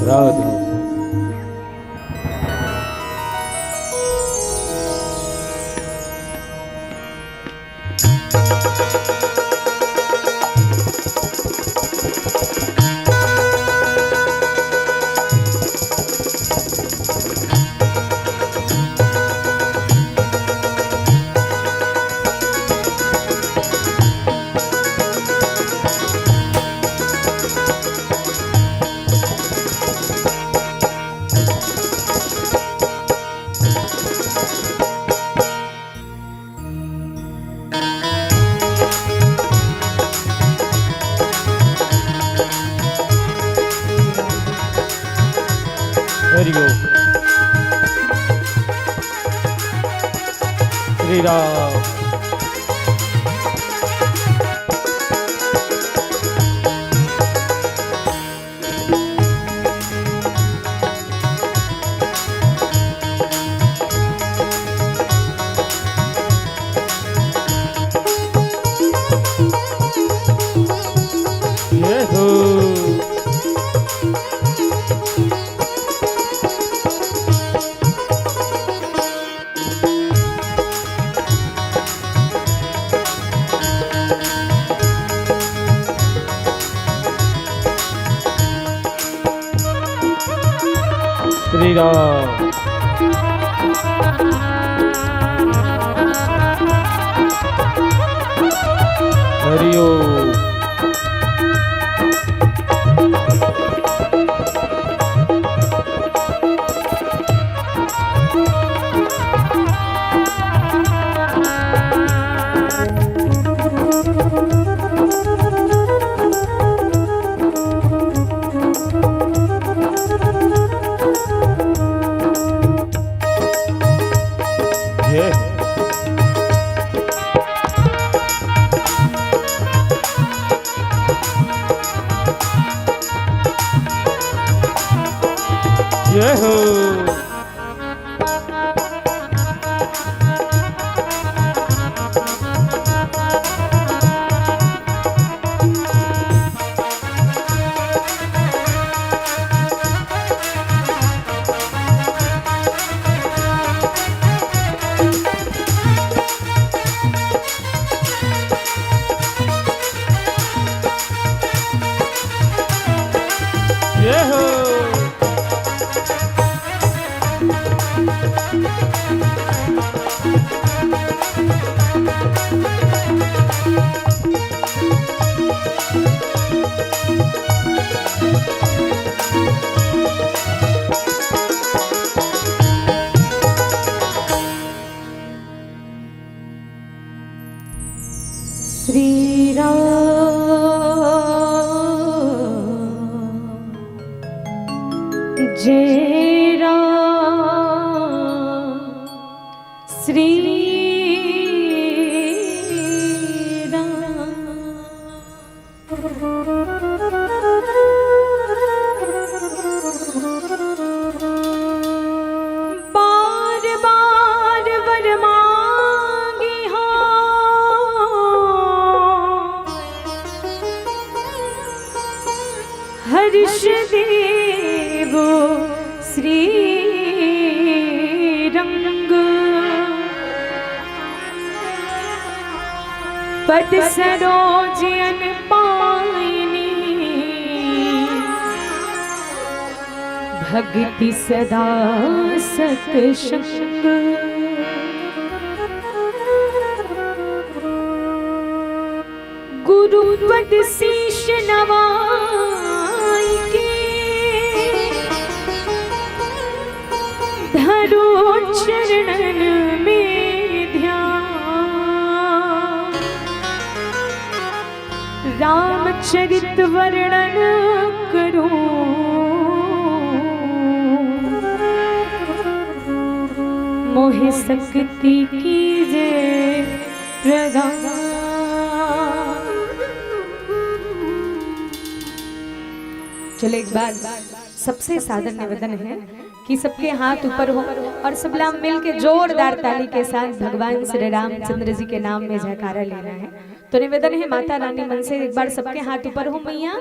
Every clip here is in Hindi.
राधे। हरि ओम। श्री राम। ये हो श्री राम। हरि ओम। ये हो ये हो श्री राम जय राम श्री राम। बार बार वर मांगी हो हर्ष देव श्री रंग पद सरोज अन पाइनी भक्ति सदा सतसंग। गुरु पद शीश नवाई के धरो चरणन में ध्यान। रामचरित वर्णन करूं मोहि शक्ति कीजे प्रदान। चलो एक बार सबसे सादर निवेदन है कि सबके हाथ ऊपर हो और सब लोग मिल के जोरदार ताली के साथ भगवान श्री रामचंद्र जी के नाम में जयकारा लेना है। तो निवेदन है माता रानी मन से एक बार सबके हाथ ऊपर हो मैया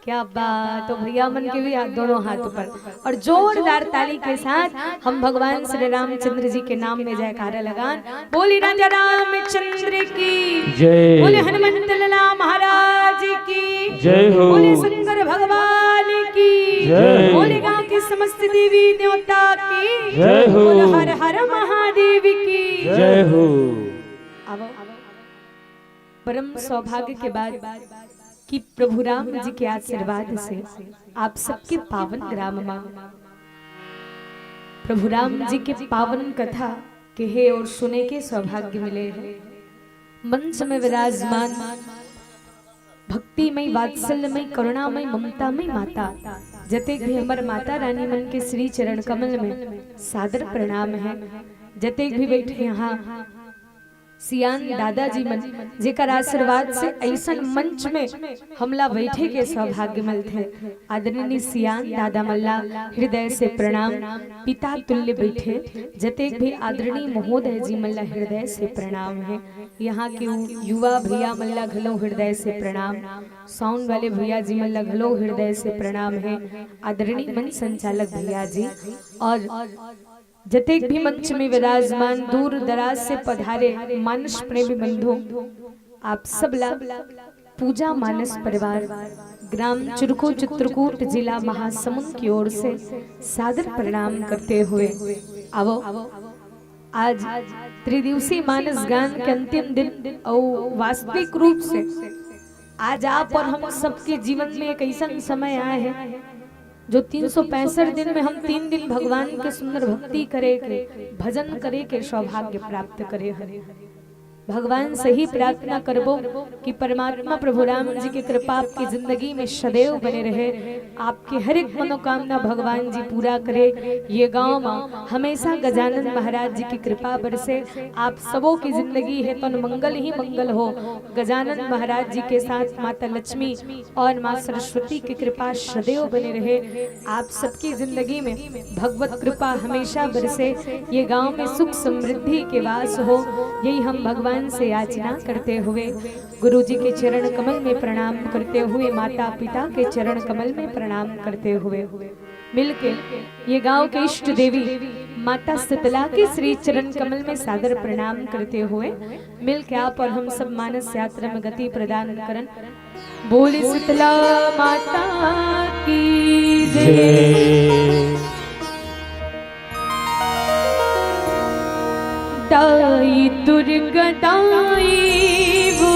क्या बात। तो भैया मन के भी हाथ, दोनों हाथ ऊपर और जोरदार ताली के साथ हम भगवान श्री रामचंद्र जी के नाम में जयकारा लगान। बोली राजा रामचंद्र की जय। बोले हनुमंत लाला महाराज की जय हो। बोले शंकर भगवान की जय। बोले गांव की समस्त देवी देवता की जय हो। बोले हर हर महादेव की जय हो। अब परम सौभाग्य के बाद कि प्रभु राम जी के आशीर्वाद से आप सबके पावन ग्राम में प्रभु राम जी के पावन कथा कहे और सुने के सौभाग्य मिले हैं। मंच में विराजमान भक्तिमय वात्सल्यमय करुणामय ममतामय माता जतेक भी हमार माता रानी मन के श्री चरण कमल में सादर प्रणाम है। जतेक भी बैठे यहाँ सियान दादाजी मन जेकर आशीर्वाद से ऐसा मंच में हमला बैठे के सौभाग्य मिलते। आदरणीय सियान दादा मल्ला हृदय से प्रणाम। पिता तुल्य बैठे जतेक भी आदरणीय महोदय जी मल्ला हृदय से प्रणाम है। यहाँ के युवा भैया मल्ला घलो हृदय से प्रणाम। साउंड वाले भैया जी मल्ला घलो हृदय से प्रणाम है। आदरणीय मंच संचालक भैया जी और जतेक भी मंच में विराजमान दूर दराज से पधारे मानस प्रेमी बंधु आप सब ला पूजा मानस परिवार ग्राम चुरको चित्रकूट जिला महासमुंद की ओर से सादर प्रणाम करते हुए आवो आज त्रिदिवसीय मानस गान के अंतिम दिन और वास्तविक रूप से आज आप और हम सबके जीवन में एक ऐसा समय आए हैं जो 365 दिन में हम 3 दिन भगवान के सुंदर भक्ति करे के भजन करे के सौभाग्य प्राप्त करे हैं। भगवान से ही प्रार्थना करबो कि परमात्मा प्रभु राम जी की कृपा आपकी जिंदगी में सदैव बने रहे। आपके हर एक मनोकामना भगवान जी पूरा करे। ये गांव में हमेशा गजानन महाराज जी की कृपा बरसे। आप सबों की जिंदगी है तो मंगल ही मंगल हो। गजानन महाराज जी के साथ माता लक्ष्मी और माँ सरस्वती की कृपा सदैव बने रहे। आप सबकी जिंदगी में भगवत कृपा हमेशा बरसे। ये गाँव में सुख समृद्धि के वास हो, यही हम भगवान से याचना करते हुए गुरु जी के चरण कमल में प्रणाम करते हुए माता पिता के चरण कमल में प्रणाम करते हुए मिलके ये गांव के इष्ट देवी माता शीतला के श्री चरण कमल में सादर प्रणाम करते हुए मिलके आप और हम सब मानस यात्रा में गति प्रदान करन। बोली शीतला माता की जय। दाई दुर्गा दाई वो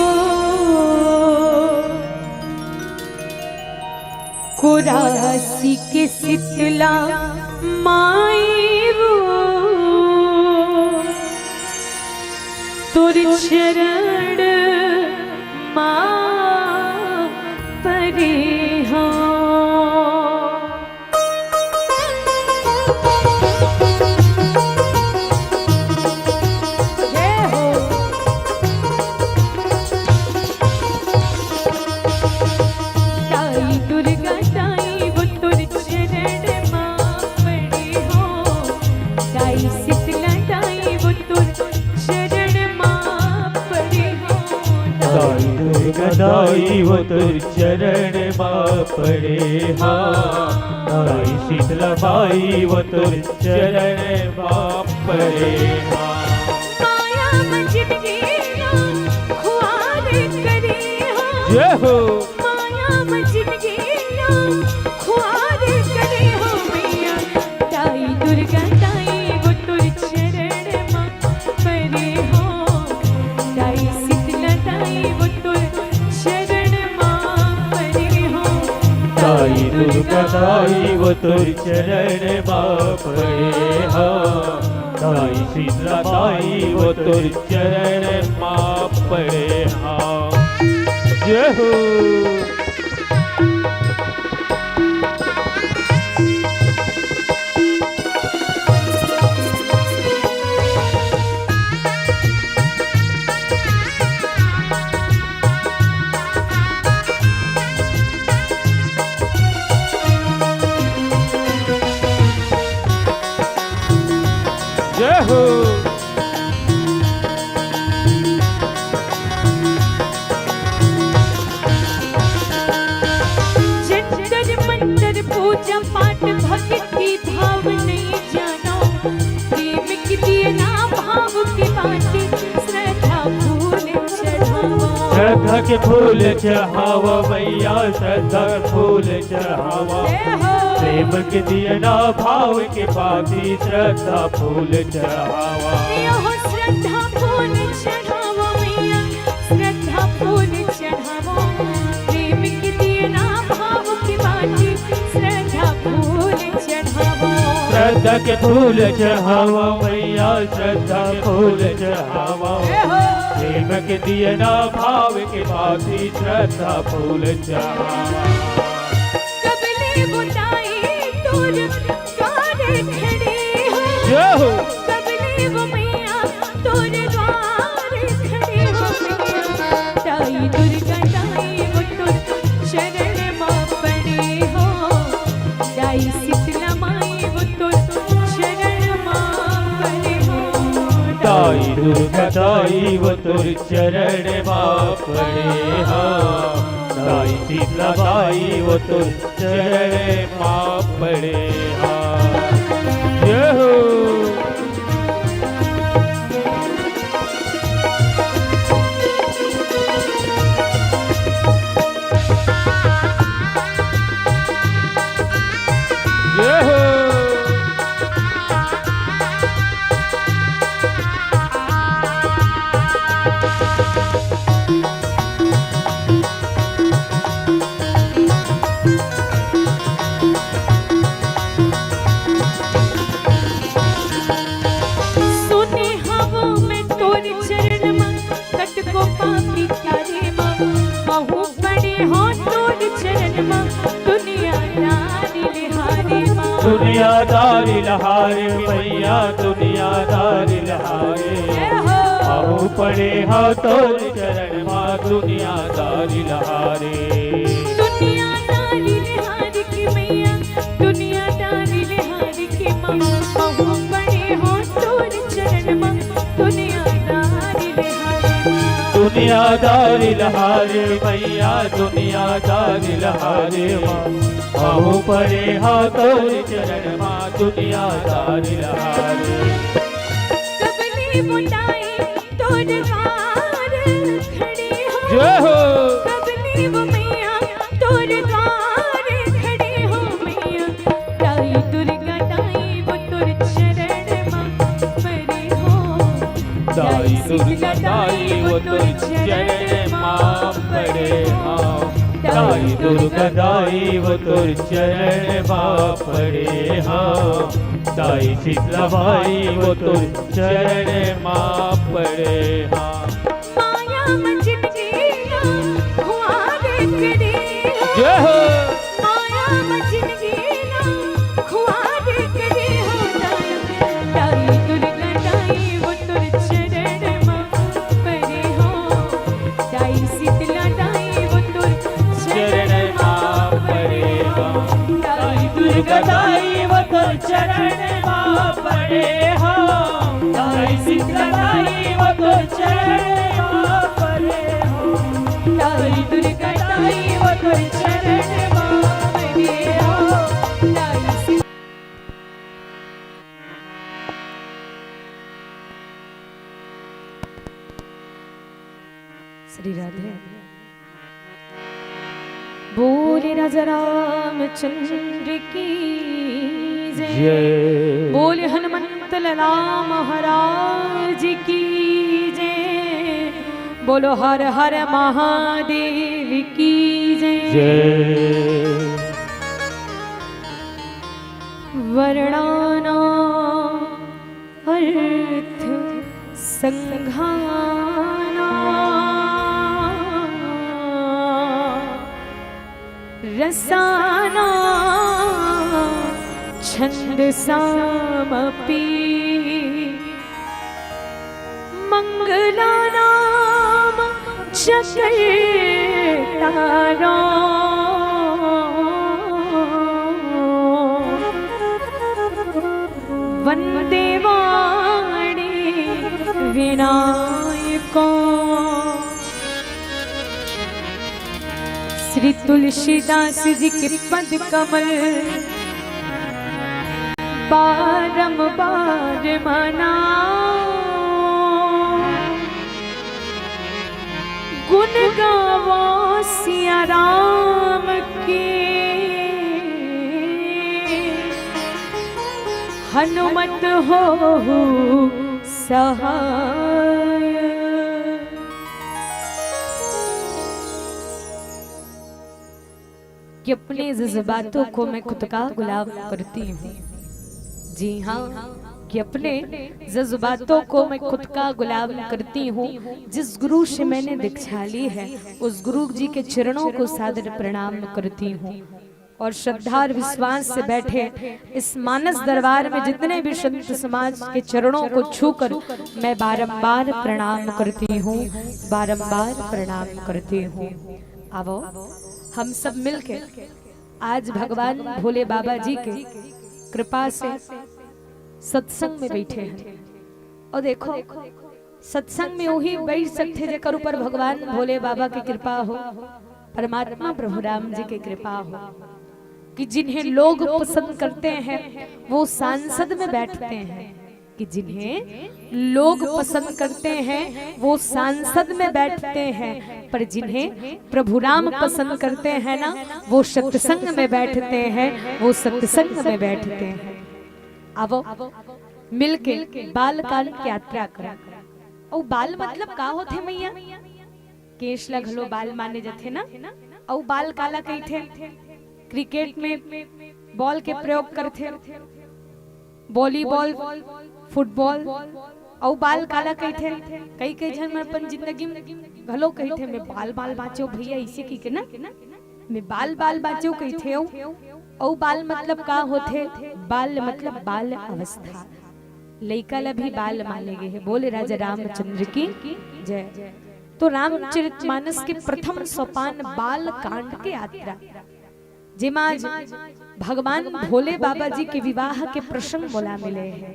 कुरासी के शीतला माई वो तुर चरण मां परे दाई वो तुर चरण मां पड़े हाँ। दाई शीतला बाई वो तुर चरण मां पड़े हाँ। माया मजिद गिरा खुआर करे हाँ। जय हो। माया मजिद गिरा खुआर करे हो मैया। दाई दुर्गा दाई वो तुर चरण मां पड़े हो। दाई शीतला दाई वो तुर दाई दुर्गा दाई वो तुर चरण मां पड़े हाँ। दाई शीतला दाई वो तुर चरण मां पड़े हाँ। जय हो। जय हो। भक्ति भाव नहीं जानो, प्रेम की दिए ना भाव की बाटी, श्रद्धा फूल चढ़ावा। श्रद्धा के फूल चढ़ावा मैया, श्रद्धा के फूल चढ़ावा। प्रेम के दिए ना भाव के बाटी, श्रद्धा फूल चढ़ावा। श्रद्धा फूल चढ़ावा मैया, श्रद्धा फूल चढ़ावा। प्रेम की दिए ना भाव की बाटी, श्रद्धा फूल चढ़ावा। श्रद्धा के फूल चढ़ावा मैया, श्रद्धा फूल चढ़ावा। प्रेम के दिए ना भाव के बाती, श्रद्धा फूल चढ़ावा। कबले बुताई दूर द्वारे खड़े हो, कबले वो मैया दूर द्वारे खड़े हो। ताई दुर्गा ताई वो तुर शरण मां पड़े हो, ताई शीतला माई वो तुर शरण मां पड़े हो। ताई दुर्गा ताई वो तुर चरण मां पड़े हो, ताई शीतला ताई वो तुर चरण मां पड़े हो। जय हो। जय हो। सुने हवा में तोर चरण मां, कट को पापी तारे मां। बहु पड़े हो तोर चरण मां, दुनिया दारी लिहारे मां। दुनियादारी लहारे मैया, दुनियादारी लहारे। बहु पड़े हो तोर चरण मां, दुनियादारी लहारे। दुनिया दारी लिहारे की मैया, दुनिया दारी लिहारे की मां। बहु पड़े हो तोर चरण मां, दुनिया दारी लिहारे मां। दुनियादारी लहारे मैया, दुनियादारी लहारे मां। बहु पड़े हो तोर चरण मां, दुनियादारी लहारे। कबले बुताई तोर द्वार खड़े हो, जय हो। कबले वो मैया तोर द्वार खड़े हो मैया। ताई दुर्गा ताई वो तुर चरण मां पड़े हो, ताई दुर्गा ताई वो तुर चरण मां पड़े हो, ताई दुर्गा ताई वो तुर चरण मां पड़े हो, ताई शीतला बाई वो तुर चरण मां पड़े हो। माया मंजिल के ना खुआरे खड़े हो, जय हो। माया मंजिल के ना खुआरे खड़े हो। ताई दुर्गा ताई वो तुर चरण मां पड़े हो, ताई शीतला ताई वो तुर चरण मां पड़े हो, ताई दुर्गा ताई वो तुर चरण मां पड़े हो, ताई शीतला ताई वो तुर चरण मां पड़े हो, ताई दुर्गा ताई वो तुर चरण मां पड़े हो। ताई श्री राधे। बोले राजा रामचंद्र की जय, जय। बोले हनुमंत लाला महाराज की जय, बोलो हर हर महादेव की जय। जय। वर्णाना अर्थ संघाना, रसाना छंद सामपि, मंगलानाम चकर्तारा, वंदे वाणी विनायको। श्री तुलसीदास जी के पद कमल बारंबार मनाओ, गुण गावो सिया राम के, हनुमत हो सहाय। कि अपने जज्बातों को मैं खुद का गुलाम करती हूँ। जी हाँ, कि अपने जज्बातों को मैं खुद का गुलाम करती हूँ। जिस गुरु से मैंने दीक्षा ली है उस गुरु जी के चरणों को सादर प्रणाम करती हूँ। और श्रद्धा और विश्वास से बैठे इस मानस दरबार में जितने भी संत समाज के चरणों को छूकर मैं बारंबार प्रणाम करती हूँ, बारंबार प्रणाम करती हूँ। आओ हम सब मिलके आज भगवान भोले बाबा जी के कृपा से सत्संग में बैठे हैं। और देखो सत्संग में वही बैठ सकते जेकर ऊपर भगवान भोले बाबा की कृपा हो, परमात्मा प्रभु राम जी की कृपा हो, कि जिन्हें लोग पसंद करते हैं वो सांसद में बैठते हैं, कि जिन्हें लोग पसंद करते हैं वो सांसद में बैठते हैं, पर जिन्हें प्रभु राम पसंद करते हैं ना वो सत्संग में बैठते हैं, वो सत्संग में बैठते हैं। अब मिलके बाल कांड की यात्रा करें। और बाल मतलब का होते मैया? केश लगलो बाल माने जाते ना। और बाल काला कही थे? क्रिकेट में बॉल के प्रयोग करते, वॉलीबॉल, फुटबॉल। और बाल काला कही थे? कई कई जन में अपन जिंदगी में घलो कही थे मैं बाल बाल बाँचो भैया, इसे की के ना मैं बाल बाल बाँचो कही थे। और बाल मतलब का होते? बाल मतलब बाल अवस्था। लइका ला भी बाल माने गए है। बोले राजा रामचंद्र की जय। तो रामचरितमानस के प्रथम सोपान बाल कांड के यात्रा, जिमा भगवान भोले बाबा जी के विवाह के प्रसंग बोला मिले हैं।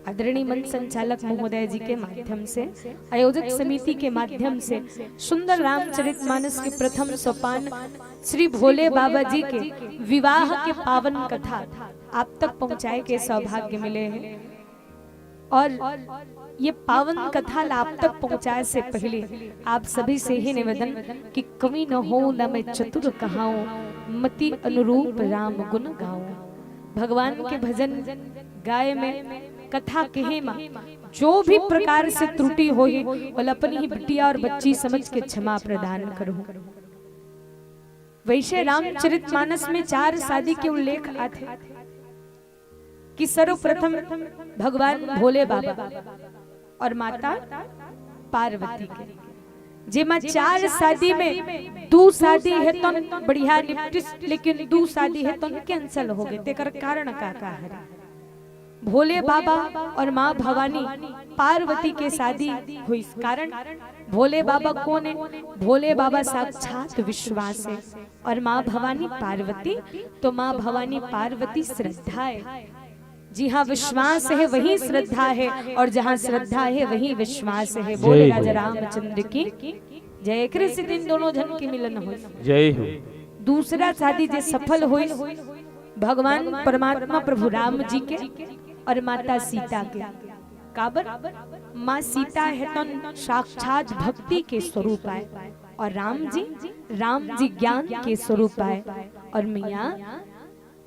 आदरणीय मंच संचालक महोदय जी के माध्यम से, आयोजक समिति के माध्यम से सुंदर रामचरितमानस के प्रथम सोपान श्री भोले बाबा जी के विवाह के पावन कथा आप तक पहुंचाए के सौभाग्य मिले हैं। और ये पावन कथा आप तक पहुंचाए से पहले आप सभी से ही निवेदन कि कवि न हो न मैं चतुर कहाऊं, मति अनुरूप राम गुण गाऊं। भगवान के भजन गाय में कथा कहे मां जो भी प्रकार से त्रुटि हो और अपनी ही बिटिया और बच्ची समझ के क्षमा प्रदान करो। वैसे रामचरितमानस में 4 शादी के उल्लेख आते कि सर्वप्रथम भगवान भोले बाबा और माता पार्वती के, जेमा 4 शादी में 2 शादी है तो बढ़िया निपटिस, लेकिन 2 शादी है तो कैंसल हो गए। तेकर कारण का है? भोले बाबा और माँ भवानी पार्वती के शादी हुई। कारण भोले बाबा कौन है? भोले बाबा साक्षात विश्वास है और माँ भवानी पार्वती। तो माँ भवानी पार्वती श्रद्धा है। जी हाँ, विश्वास है वही श्रद्धा है, और जहाँ श्रद्धा है वही विश्वास है। बोले राजा रामचंद्र की जय। कृष्ण दिन दोनों जन की मिलन हो जय हो। दूसरा शादी जो सफल हुई भगवान परमात्मा प्रभु राम जी के और माता सीता के। काबर माँ सीता है तो साक्षात भक्ति के स्वरूप आए, और राम जी ज्ञान के स्वरूप आए। और मैया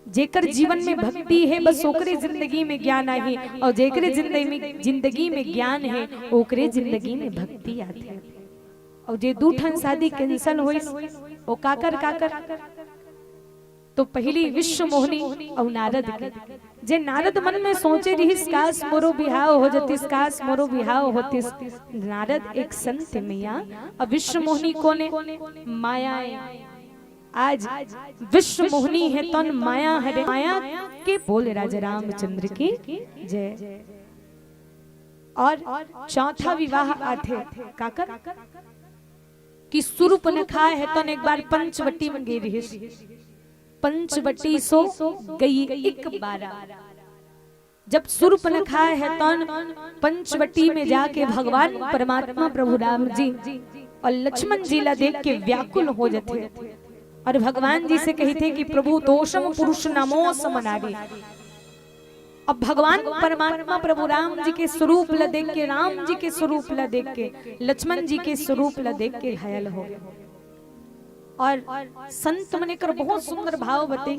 जेकर जीवन में भक्ति है बस ओकरे जिंदगी में ज्ञान आई, और जेकरे जिंदगी में ज्ञान है ओकरे जिंदगी में भक्ति आती है। और जे 2 ठन शादी कैंसल हुई ओ काकर तो पहली विश्व मोहिनी और नारद के। जे नारद मन में सोचे रही काश मोरो बिहाव हो जतिस, काश मोरो बिहाव होतिस। नारद एक संत मैया, और विश्व मोहिनी कोने? माया। आज विश्व मोहिनी है तो माया है। माया के बोले राजा रामचंद्र की जय। और चौथा विवाह आथे काकर कि सूर्पनखा है तो एक बार पंचवटी में गई रही। पंचवटी सो गई 1 बार। जब सूर्पनखा है तो पंचवटी में जाके भगवान परमात्मा प्रभु राम जी और लक्ष्मण जी ला देख के व्याकुल हो जाते, और भगवान जी से कही थे कि प्रभु दोषम पुरुष नमो समनारी, अब भगवान परमात्मा प्रभु राम जी के स्वरूप ला देख के, राम जी के स्वरूप ला देख के, लक्ष्मण जी के स्वरूप ला देख के घायल हो गए। और संत मने कर बहुत सुंदर भाव बते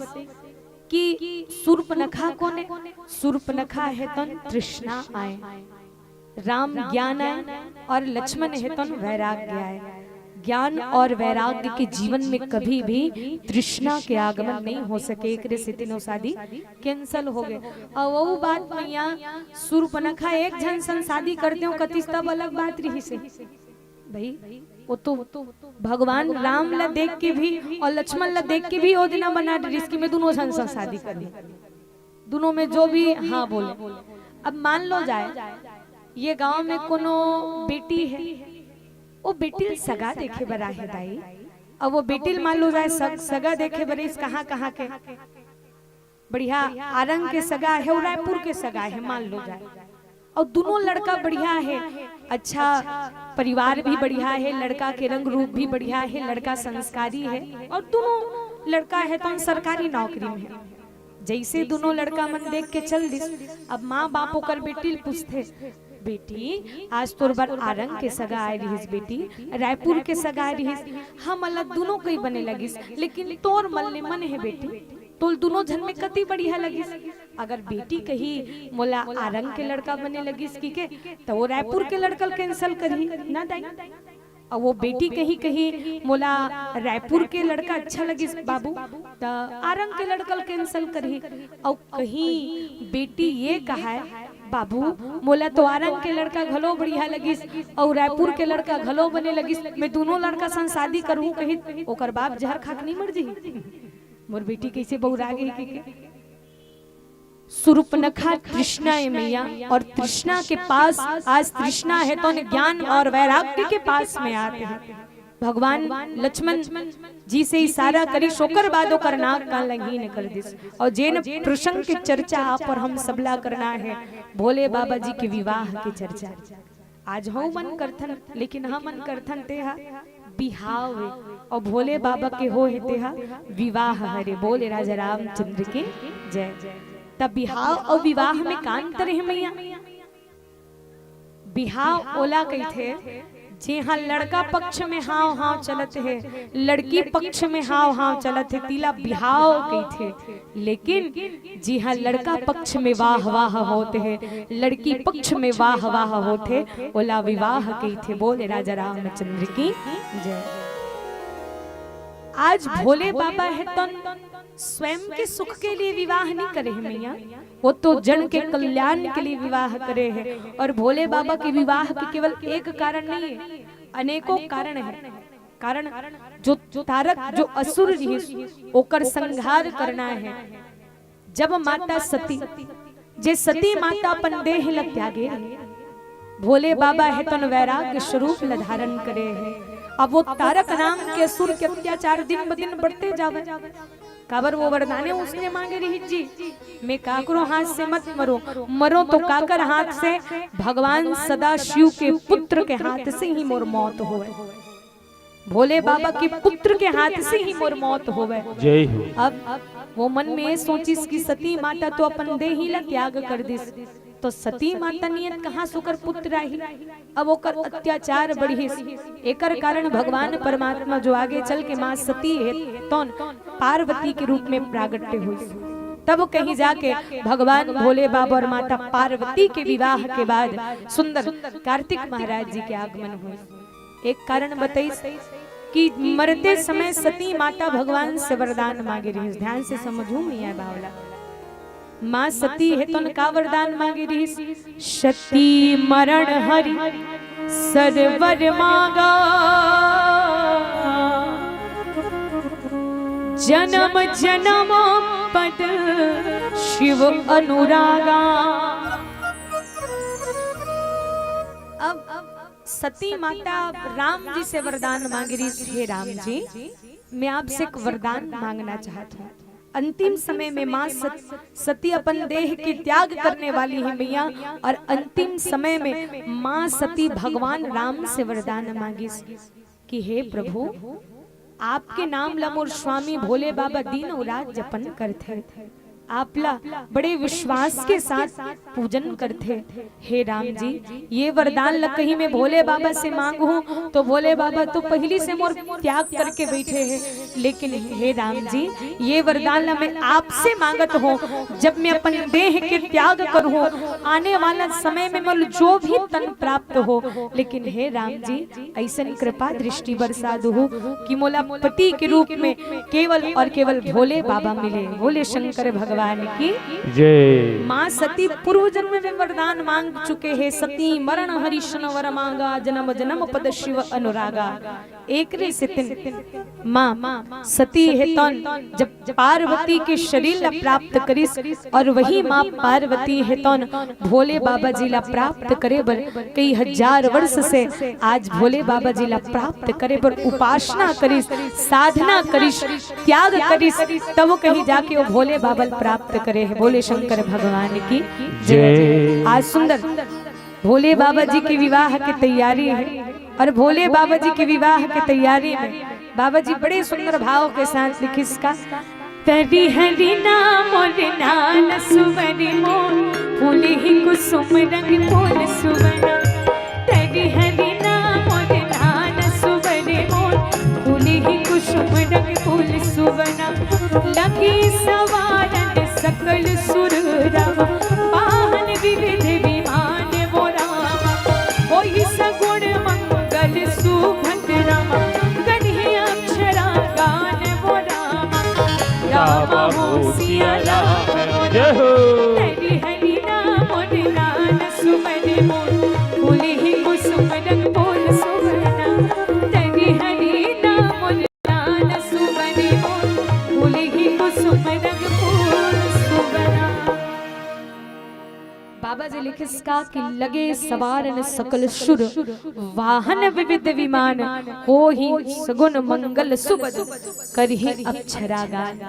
कि शूर्पनखा कोने, शूर्पनखा है तन तृष्णा आए, राम ज्ञान आए और लक्ष्मण है तन वैराग्य आए। ज्ञान और वैराग्य के जीवन में कभी भी तृष्णा के आगमन नहीं हो सके, एक से तीनों शादी कैंसल हो गए। और वो बात मैया शूर्पनखा एक जन सन शादी करते हो कतिस तब अलग बात रही से भाई, वो तो भगवान राम ला देख के भी और लक्ष्मण ला देख के भी वो दिन बना रिस्की में दोनों जन सन शादी कर ली, दोनों में जो भी हाँ बोले। अब मान लो जाए ये गांव में कोनो बेटी है, वो बेटिल सगा देखे बरा है दाई, अब वो बेटिल मान लो जाए सगा देखे बरे इस कहाँ के बढ़िया आरंग के सगा है और रायपुर के सगा है मान लो जाए, और दोनों लड़का बढ़िया है, अच्छा परिवार भी बढ़िया है, लड़का के रंग रूप भी बढ़िया है, लड़का संस्कारी है और दोनों लड़का है तो सरकारी नौकरी में है। जैसे दोनों लड़का मन देख के चल दिस, अब माँ बाप होकर बेटी पूछते बेटी आज तोर बार आरंग के सगा आए रहीस, बेटी रायपुर के सगा आए रहीस, हम अलग दोनों कई बने लगिस, लेकिन तोर मन मन है बेटी तोल दोनों जन में कति बढ़िया लगिस। अगर बेटी कही मोला आरंग के लड़का बने लगिस की के तो वो रायपुर के लड़का कैंसल करी ना दाई, और वो बेटी कही मोला रायपुर के लड़का अच्छा लगिस बाबू तो आरंग के लड़का कैंसल करी, और कहीं बेटी ये कहा है बाबू मोला तो आरंग के लड़का घलो बढ़िया लगिस और रायपुर के लड़का घलो बने लगिस, मैं दोनों लड़का संग शादी करूं कही ओकर बाप जहर खाक नहीं मर जी, मोर बेटी कैसे बहुरा गई के शूर्पनखा तृष्णा है मैया, और तृष्णा के पास आज तृष्णा है तो ज्ञान और वैराग्य के पास में आते हैं। भगवान लक्ष्मण जी से इशारा करी शोकर बादो कर नाक का लंघीन कर दिस, और जेन प्रसंग की चर्चा आप और हम सबला करना है भोले बाबा जी के विवाह की चर्चा। आज हो मन करथन लेकिन हम मन करथन तेहा बिहाव और भोले बाबा के हो तेहा विवाह हरे, बोले राजा रामचंद्र के जय। तब बिहाव और विवाह में कान तरह मैया, बिहाव ओला कही थे जी हाँ लड़का पक्ष में हाव हाव चलत है, लड़की पक्ष में हाव हाव चलत है, तीला बिहाव कही थे, लेकिन जी हाँ लड़का पक्ष में वाह वाह होते हैं, लड़की पक्ष में वाह वाह होते, ओला विवाह कही थे, बोले राजा रामचंद्र की जय। आज भोले बाबा है तो स्वयं के सुख के लिए विवाह नहीं करे हैं मैया, वो तो जन के कल्याण के लिए विवाह करे हैं। और भोले बाबा के विवाह के केवल एक कारण नहीं है, अनेकों कारण है। कारण जो तारक जो असुर जी ओकर संहार करना है। जब माता सती जे सती माता अपन देह लग त्यागे, भोले बाबा है तो वैराग्य स्वरूप धारण करे है। अब वो तारक नाम के असुर के अत्याचार दिन ब दिन बढ़ते जावे, काबर वो वरदाने उसने मांगे रही जी, मैं काकरो हाथ से मत मरो, मरो तो काकर हाथ से, भगवान सदा शिव के पुत्र के हाथ से ही मोर मौत होवे, भोले बाबा के पुत्र के हाथ से ही मोर मौत होवे। जय हो। अब वो मन में सोचिस कि सती माता तो अपन देह ही ला त्याग कर दिस, तो सती माता नियत कहाँ सुकर पुत्र आई, अब ओकर अत्याचार बढ़ी, एकर कारण भगवान परमात्मा जो आगे चल के माँ सती है तो पार्वती के रूप में प्रागट्य हुई। तब कहीं जाके भगवान भोले बाबा और माता पार्वती के विवाह के बाद सुंदर कार्तिक महाराज जी के आगमन हुए। एक कारण बताइए कि मरते समय सती माता भगवान से वरदान मांगे रही, ध्यान से समझू मियां बावला, माँ सती है तो का वरदान मांगे रही, सती मरण हरि सरवर मांगा, जन्म जन्म पद शिव अनुरागा। अब सती माता राम जी से वरदान मांग रही, हे राम जी मैं आपसे एक वरदान मांगना चाहती हूँ। अंतिम समय में माँ सती अपन देह की त्याग करने वाली है मैया, और अंतिम समय में माँ सती भगवान राम से वरदान मांगी कि हे प्रभु आपके नाम लमोर स्वामी भोले बाबा दिन रात जपन करते, आपला बड़े विश्वास के साथ पूजन करते। हे राम जी ये वरदान ल कहीं मैं भोले बाबा से मांगू तो भोले बाबा तो पहली से मोर त्याग करके बैठे हैं, लेकिन हे राम जी ये वरदान ल मैं आपसे मांगत हूँ, जब मैं अपन देह के त्याग करूँ आने वाला समय में मोर जो भी तन प्राप्त हो, लेकिन हे राम जी ऐसा कृपा दृष्टि बरसा दो कि मोला पति के रूप में केवल और केवल भोले बाबा मिले। भोले शंकर भगवान की जय। माँ सती पूर्व जन्म में वरदान मांग चुके हैं। सती मरण हरिशन वर मांगा, जन्म जन्म पद शिव अनुरागा। एक रे से तीन माँ सती है तौन जब पार्वती के शरीर ला प्राप्त करिस, और वही माँ पार्वती है तौन भोले बाबा जी ला प्राप्त करे बर कई हजार वर्ष से आज भोले बाबा जी ला प्राप्त करे बर उपासना करिस, साधना करिस, त्याग करिस, तब कहीं जाके वो भोले बाबा प्राप्त करे है। भोले शंकर भगवान की जय। आज सुंदर भोले बाबा जी के विवाह की तैयारी है, और भोले बाबा जी के विवाह की तैयारी में बाबा जी बड़े सुंदर भाव के साथ लिखी इसका। तरी हरि नाम और नान सुवरि मोर, फूल ही कुसुम रंग फूल सुवना। तरी हरि नाम और नान सुवरि मोर, फूल ही कुसुम रंग फूल सुवना। लगी सवारन सकल सुर राम, पाहन विविध विमान वो राम। वही सगुण मंगल सुभद्र राम, गढ़ी अक्षरा गान वो राम। राम हो सिया राम जय हो। हरि हरि नाम और नान सुमरि मोर, फूल ही कुसुम रंग फूल सुवना। हरि हरि नाम और नान सुमरि मोर, फूल ही कुसुम रंग फूल सुवना। बाबा जी लिखे इसका कि लगे सवारन सकल शुर, वाहन विविध विमान, हो ही सगुन मंगल सुबद, करहि अक्षरा गान।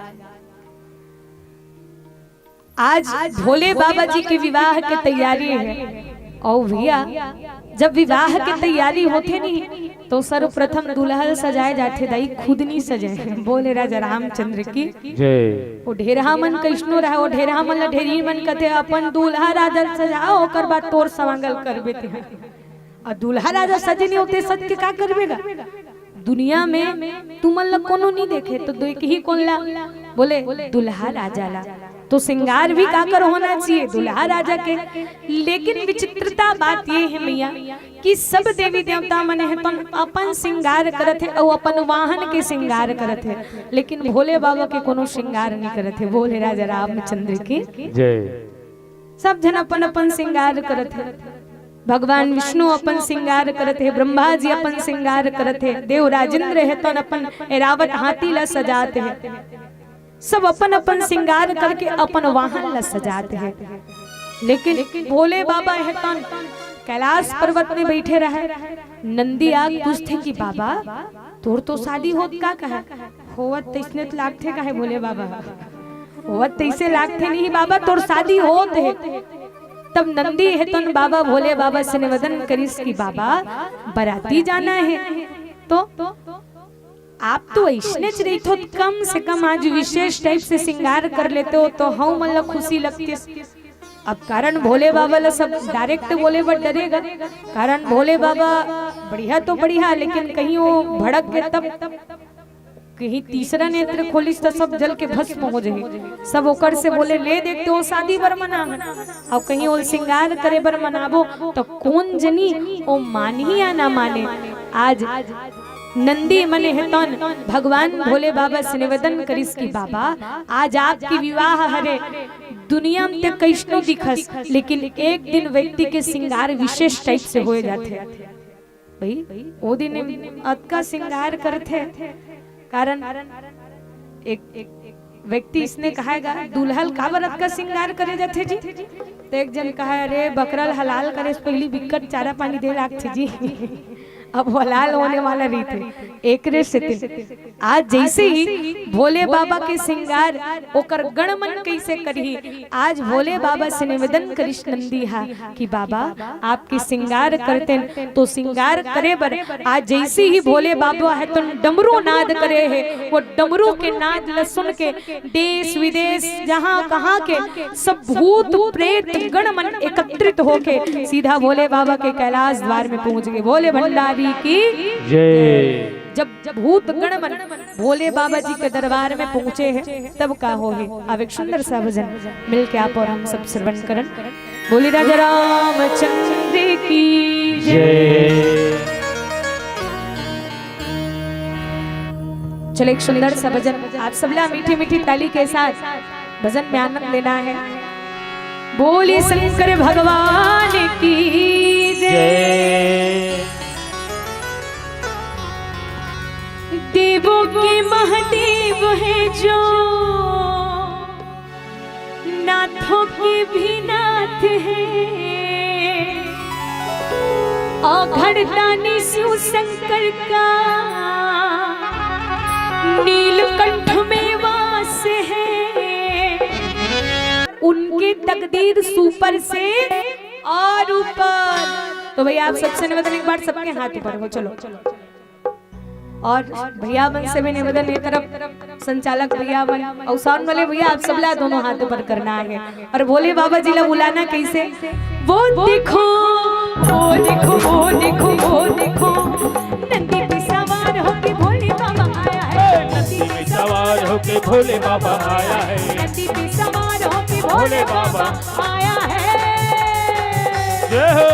आज भोले बाबा जी के विवाह की तैयारी है, और भैया जब विवाह की तैयारी होते नहीं तो सर्वप्रथम दुल्हा सजाए जाते, दाई खुद नहीं सजाए। बोले राजा रामचंद्र की जय। वो ढेरहा मन कैसनो रहा, वो ढेरहा मन ला ढेरी मन कथे अपन दूल्हा राजा सजाओ, ओकर बाद तोर सवांगल करबे ते। और दूल्हा राजा सजे नहीं होते सज के का करबेगा। दुनिया में तुमन ला कोनो नहीं देखे तो देख ही कौन ला, बोले दूल्हा राजा ला तो श्रृंगार भी काकर होना चाहिए दूल्हा राजा के। लेकिन विचित्रता बात ये है मैया कि सब देवी देवता मने है अपन श्रृंगार करत है और अपन वाहन के श्रृंगार करत है, लेकिन भोले बाबा के कोनो श्रृंगार नहीं करत है। बोले राजा रामचंद्र की जय। सब जन अपन अपन श्रृंगार करत है। भगवान विष्णु अपन श्रृंगार करत है, ब्रह्मा जी अपन श्रृंगार करत है, देव राजेंद्र है तो अपन एरावत हाथी ला सजाते हैं। सब अपन अपन श्रृंगार करके अपन वाहन ला सजाते हैं। लेकिन भोले बाबा है तो कैलाश पर्वत में बैठे रहे। नंदी आग पूछते कि बाबा तोर तो शादी होत का कहे, होवत तैसने लागथे का है। भोले बाबा होवत तैसे लागथे नहीं बाबा, तोर शादी होत है। तब नंदी है तो बाबा भोले बाबा से निवेदन करिस कि बाबा बराती जाना है तो आप तो ऐसने रही तो कम से कम आज विशेष टाइप से श्रृंगार कर लेते हो तो हम मतलब खुशी लगती है। अब कारण भोले बाबा ला सब डायरेक्ट बोले बट डरेगा, कारण भोले बाबा बढ़िया तो बढ़िया, लेकिन कहीं वो भड़क गए तब कहीं तीसरा नेत्र खोलिस तो सब जल के भस्म हो जाए। सब ओकर से बोले ले देखते हो शादी बर मना, और कहीं वो श्रृंगार करे बर मनाबो तो कौन जनी वो मानी या ना माने। आज नंदी मने है तन भगवान भोले बाबा से निवेदन करिस कि बाबा आज आपकी विवाह हरे, दुनिया में ते कैसनो दिखस, लेकिन एक दिन व्यक्ति के श्रृंगार विशेष टाइप से हो जाते भाई। वो दिन अतका श्रृंगार करते कारण एक व्यक्ति इसने कहेगा दुल्हन का बरत का श्रृंगार करे जाते जी, तो एक जन कहा अरे बकरल हलाल करे पहली बिकट चारा पानी दे लागते जी। अब वो हलाल होने वाला रीत है। एक रे सितिन आज जैसे ही भोले बाबा के श्रृंगार ओकर गणमन कैसे करही, आज भोले बाबा से निवेदन करिश नंदी हा कि बाबा आपके श्रृंगार करते तो श्रृंगार करे बर आज जैसे ही भोले बाबा है तो डमरू नाद करे है। वो डमरू के नाद ल सुन के देश विदेश जहाँ कहाँ के सब भूत प्रेत गणमन एकत्रित होके सीधा भोले बाबा के कैलाश द्वार में पहुंच गए। भोले भंडारी की जय। जब भूत गणमन भोले बाबा जी के दरबार में पहुंचे हैं तब का हो है। अब एक सुंदर सा भजन मिल के आप और हम सब श्रवण करन। बोली राजा रामचंद्र की जय। चलो एक सुंदर सा भजन आप सबला मीठी मीठी ताली के साथ भजन में आनंद लेना है। बोली शंकर भगवान की जय। देवों के महादेव है जो नाथों के भी नाथ है, औघड़दानी शिव शंकर का नीलकंठ में वास है। उनके तकदीर सुपर से और ऊपर। तो भैया आप सबसे निवेदन एक बार सबके हाथ ऊपर हो। चलो और भैया मन से भी निवेदन एक तरफ संचालक भैया मन और साउंड वाले भैया आप सबला दोनों हाथ ऊपर करना है। और भोले बाबा जी ला बुलाना कैसे। वो देखो वो देखो वो देखो वो देखो नंदी पे सवार होके भोले बाबा आया है। नंदी पे सवार होके भोले बाबा आया है। नंदी पे सवार होके भोले बाबा आया है। जय हो।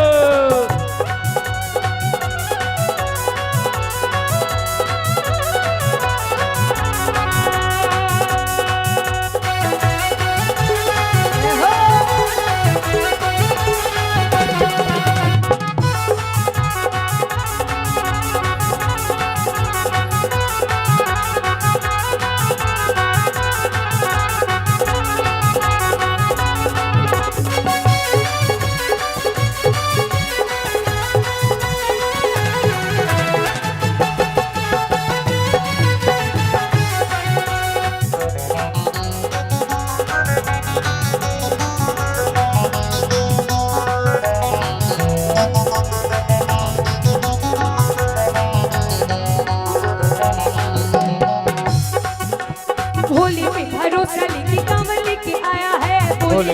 भोले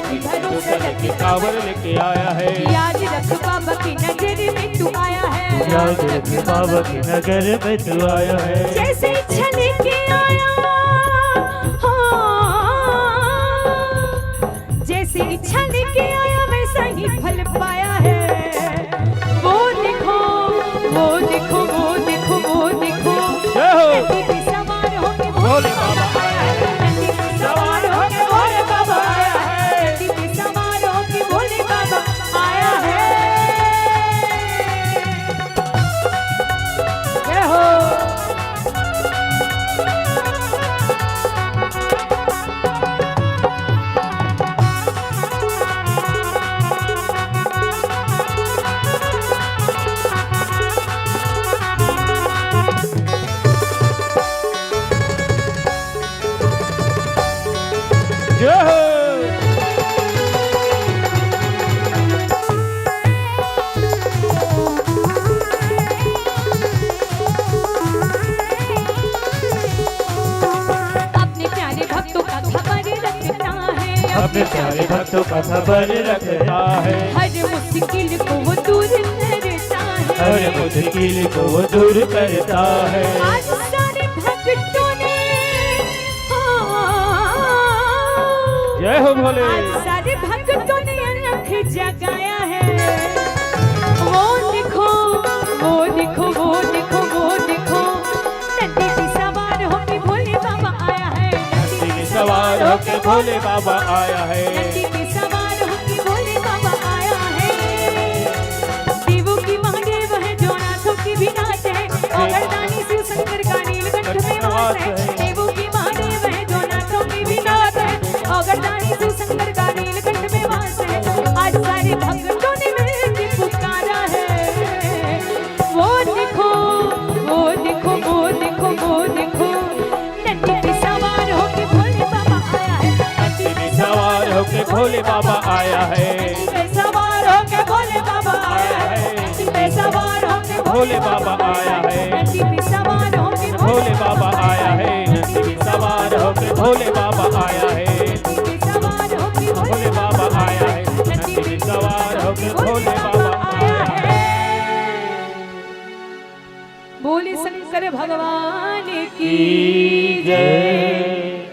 की भरोसा लेके कांवर लेके आया है। याद रख बाबा की नजर में तू आया है। याद रख बाबा की नगर में तू आया है। जैसे इच्छा लेके आया जैसे इच्छा लेके आया वैसा ही फल पाया है। वो देखो वो देखो वो देखो वो देखो नंदी पे सवार होके भोले बाबा आया है। नंदी पे सवार होके भोले बाबा आया है। नंदी पे सवार होके भोले बाबा आया है। जय हो। अपने प्यारे भक्तों का खबर रखता है। हर मुश्किल को वो दूर करता है। हर मुश्किल को वो दूर करता है। आज सारे भक्तों ने जय हो भोले। आज सारे भक्तों ने अलख जगाया है। वो देखो वो देखो वो देखो वो देखो नंदी पे सवार होके भोले बाबा आया है। नंदी पे सवार होके भोले बाबा आया है। नंदी पे सवार होके भोले बाबा आया है। देवों की महादेव है जो नाथों की भी नाथ है। औघड़दानी शिव शंकर का नीलकंठ में वास है। देवों की महादेव है जो नाथों की भी नाथ है। औघड़दानी शिव शंकर का नीलकंठ में वास है। आज सारे भक्तों ने मिलके पुकारा है। वो देखो बाबा आया है, सवार होके भोले बाबा आया है, सवार होके भोले बाबा आया है, सवार होके भोले बाबा आया है, नंदी में सवार होके भोले बाबा आया है, सवार होके भोले बाबा आया है, नंदी में सवार होके भोले बाबा आया है। बोले शंकर भगवान की जय।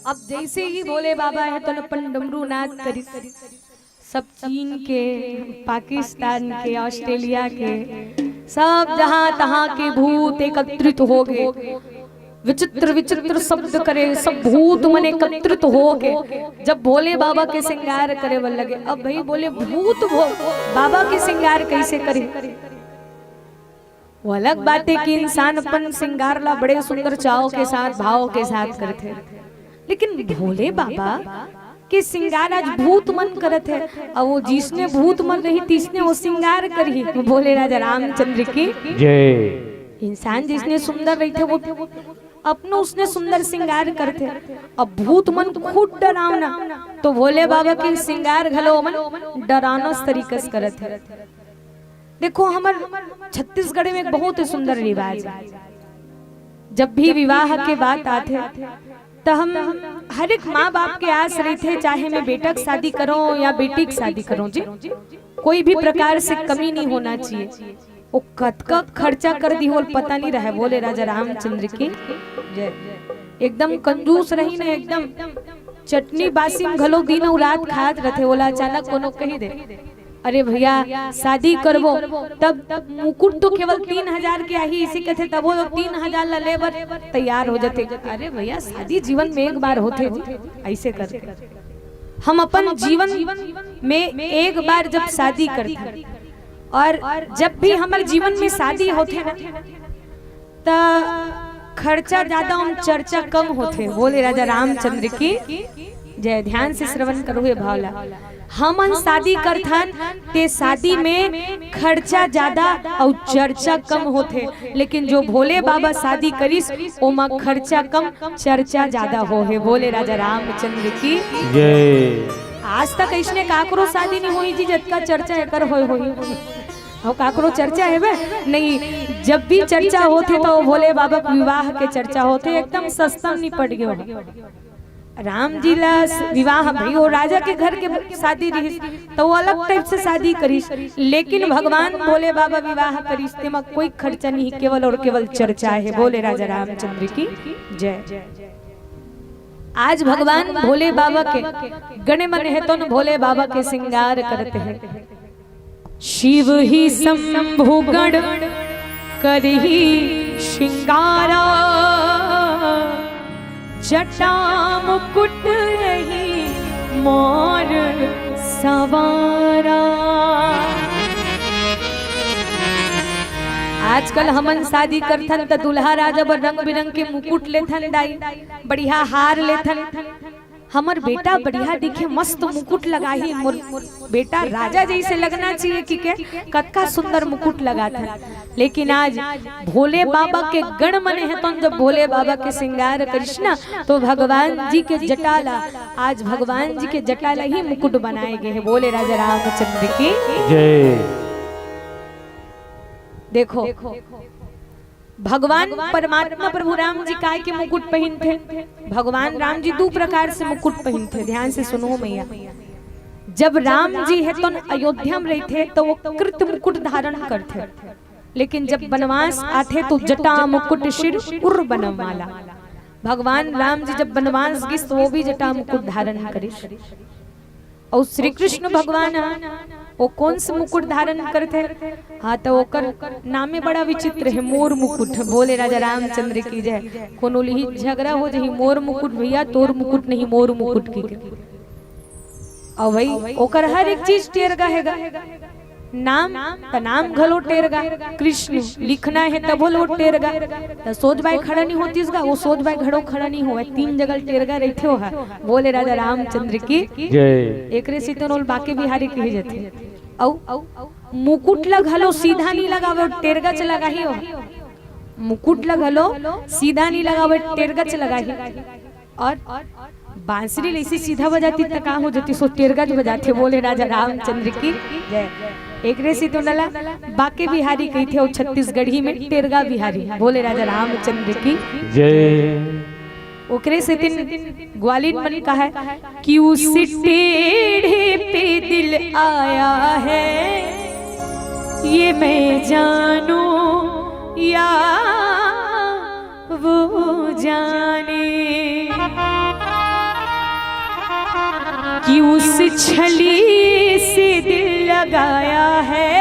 अब जैसे ही भोले बाबा है तो अपन डमरू नाद करी, सब चीन के, पाकिस्तान के, ऑस्ट्रेलिया के, सब जहां तहां के भूत एकत्रित हो गए, विचित्र विचित्र शब्द करे, सब भूत मन एकत्रित हो गए। जब भोले बाबा के श्रृंगार करे बल लगे, अब भाई बोले भूत बाबा के श्रृंगार कैसे करे? वो अलग बात है कि इंसान अपन श्रृंगार ला बड़े सुंदर चाव के साथ, भाव के साथ करते, लेकिन भोले बाबा के श्रृंगार आज भूत मन करत है। और वो जिसने भूत मन रही तीसने वो श्रृंगार करी, भोले राजा रामचंद्र की जय। इंसान जिसने सुंदर रही थे वो अपनो उसने सुंदर श्रृंगार करते, अब भूत मन खुद डरावना, तो भोले बाबा के श्रृंगार घलो मन डराना तरीके से करत है। देखो हमार छत्तीसगढ़ में एक बहुत ही सुंदर रिवाज है, जब भी विवाह के बात आते तो हम हर एक माँ बाप के आस रही थे, चाहे मैं बेटा की शादी करूं या बेटी की शादी करूं जी, कोई भी प्रकार से कमी नहीं होना चाहिए। वो कद का खर्चा कर दी हो पता नहीं रहे। बोले राजा रामचंद्र की जय। एकदम कंजूस रही ना, एकदम चटनी बासी में घलो दिन और रात खात रहते। बोला अचानक कोनो कही दे अरे भैया शादी करबो, तब मुकुट तो केवल 3000 के आई, इसी कहते तब वो 3000 ला लेबर तैयार हो जाते। अरे भैया शादी जीवन में एक बार होते, ऐसे करते हम अपन जीवन में एक बार जब शादी करते, और जब भी हमारे जीवन में शादी होते ना तो खर्चा ज्यादा और चर्चा कम होते। बोले राजा रामचंद्र की जय। ध्यान से श्रवण करो ये भावला। हम शादी करथन ते शादी में खर्चा ज्यादा और चर्चा कम होते, लेकिन जो भोले बाबा शादी करिस ओमा खर्चा कम चर्चा ज्यादा हो है। बोले राजा रामचंद्र की जय। आज तक इसने काकरो शादी नहीं हुई जी जतका चर्चा एकर होई और काकरो चर्चा है बे नहीं। जब भी चर्चा होते तो भोले बाबा के विवाह के चर्चा होते, एकदम सस्ता नहीं पड़ गयो। राम जी ला विवाह भई हो, राजा के घर के शादी रही तो वो अलग टाइप से शादी करिस, लेकिन भगवान भोले बाबा विवाह करिस तेमा कोई खर्चा नहीं, केवल और केवल चर्चा है। बोले राजा रामचंद्र की जय। आज भगवान भोले बाबा के गणे मन है तो भोले बाबा के श्रृंगार करते हैं। शिव ही शंभु गण करही श्रृंगारा, जटा मुकुट रही मोर सवारा। आजकल हमन शादी करथन त दुल्हा राजा बर रंग बिरंग के मुकुट लेथन, दाई बढ़िया हार लेथन। हमर बेटा बढ़िया दिखे, मस्त मुकुट लगाही, मोर बेटा राजा जैसे लगना चाहिए कि के कतका सुंदर मुकुट लगाता। लेकिन आज भोले बाबा के गण मन है तो जब भोले बाबा के श्रृंगार कृष्णा तो भगवान जी के जटाला, आज भगवान जी के जटाला ही मुकुट बनाए गए हैं। बोले राजा रामचंद्र की जय। देखो भगवान परमात्मा प्रभु राम जी काय के मुकुट पहनते। भगवान राम जी दो प्रकार से मुकुट पहनते, ध्यान से सुनो मैया। जब राम जी है तो अयोध्या में रहते तो वो कृत मुकुट धारण करते, लेकिन जब वनवास आते तो जटा मुकुट सिर उर बनवाला। भगवान राम जी जब वनवास गए तो वो भी जटा मुकुट धारण करे। और श्री कृष्ण भगवान वो कौन से मुकुट धारण करते? हाँ तो ओकर नामे बड़ा विचित्र है, मोर मुकुट। बोले राजा रामचंद्र की जय। कोनो ही झगड़ा हो जही मोर मुकुट भैया तोर मुकुट नहीं, मोर मुकुट की। और भाई ओकर हर एक चीज टेरगा हैगा, नाम का नाम घलो टेरगा। कृष्ण लिखना है तब वो टेरगा, तो सोच बाई खड़ा नहीं होती इसका, वो सोच बाई घड़ो खड़ा नहीं हुआ, 3 जगह टेरगा रहते हो। बोले राजा रामचंद्र की जय। एक रे सीतनोल बाके बिहारी कही जाती। औ मुकुट लगलो सीधा नहीं लगावे, टेरगा च लगाही हो। मुकुट लगलो सीधा नहीं लगावे, टेरगा च लगाही। और बांसुरी ऐसी सीधा बजाती तो कहाँ हो जाती, सो टेरगज बजाते। बोले राजा रामचंद्र की जय। एक रेसी तो नला बाके बिहारी कही थे और छत्तीसगढ़ी में टेरगा बिहारी। बोले राजा रामचंद्र की जय। ओकरे से दिन ग्वालियर मन का है कि उस टेढ़े पे दिल आया है, ये मैं जानू या वो जाने, कि उस छली से दिल लगाया है,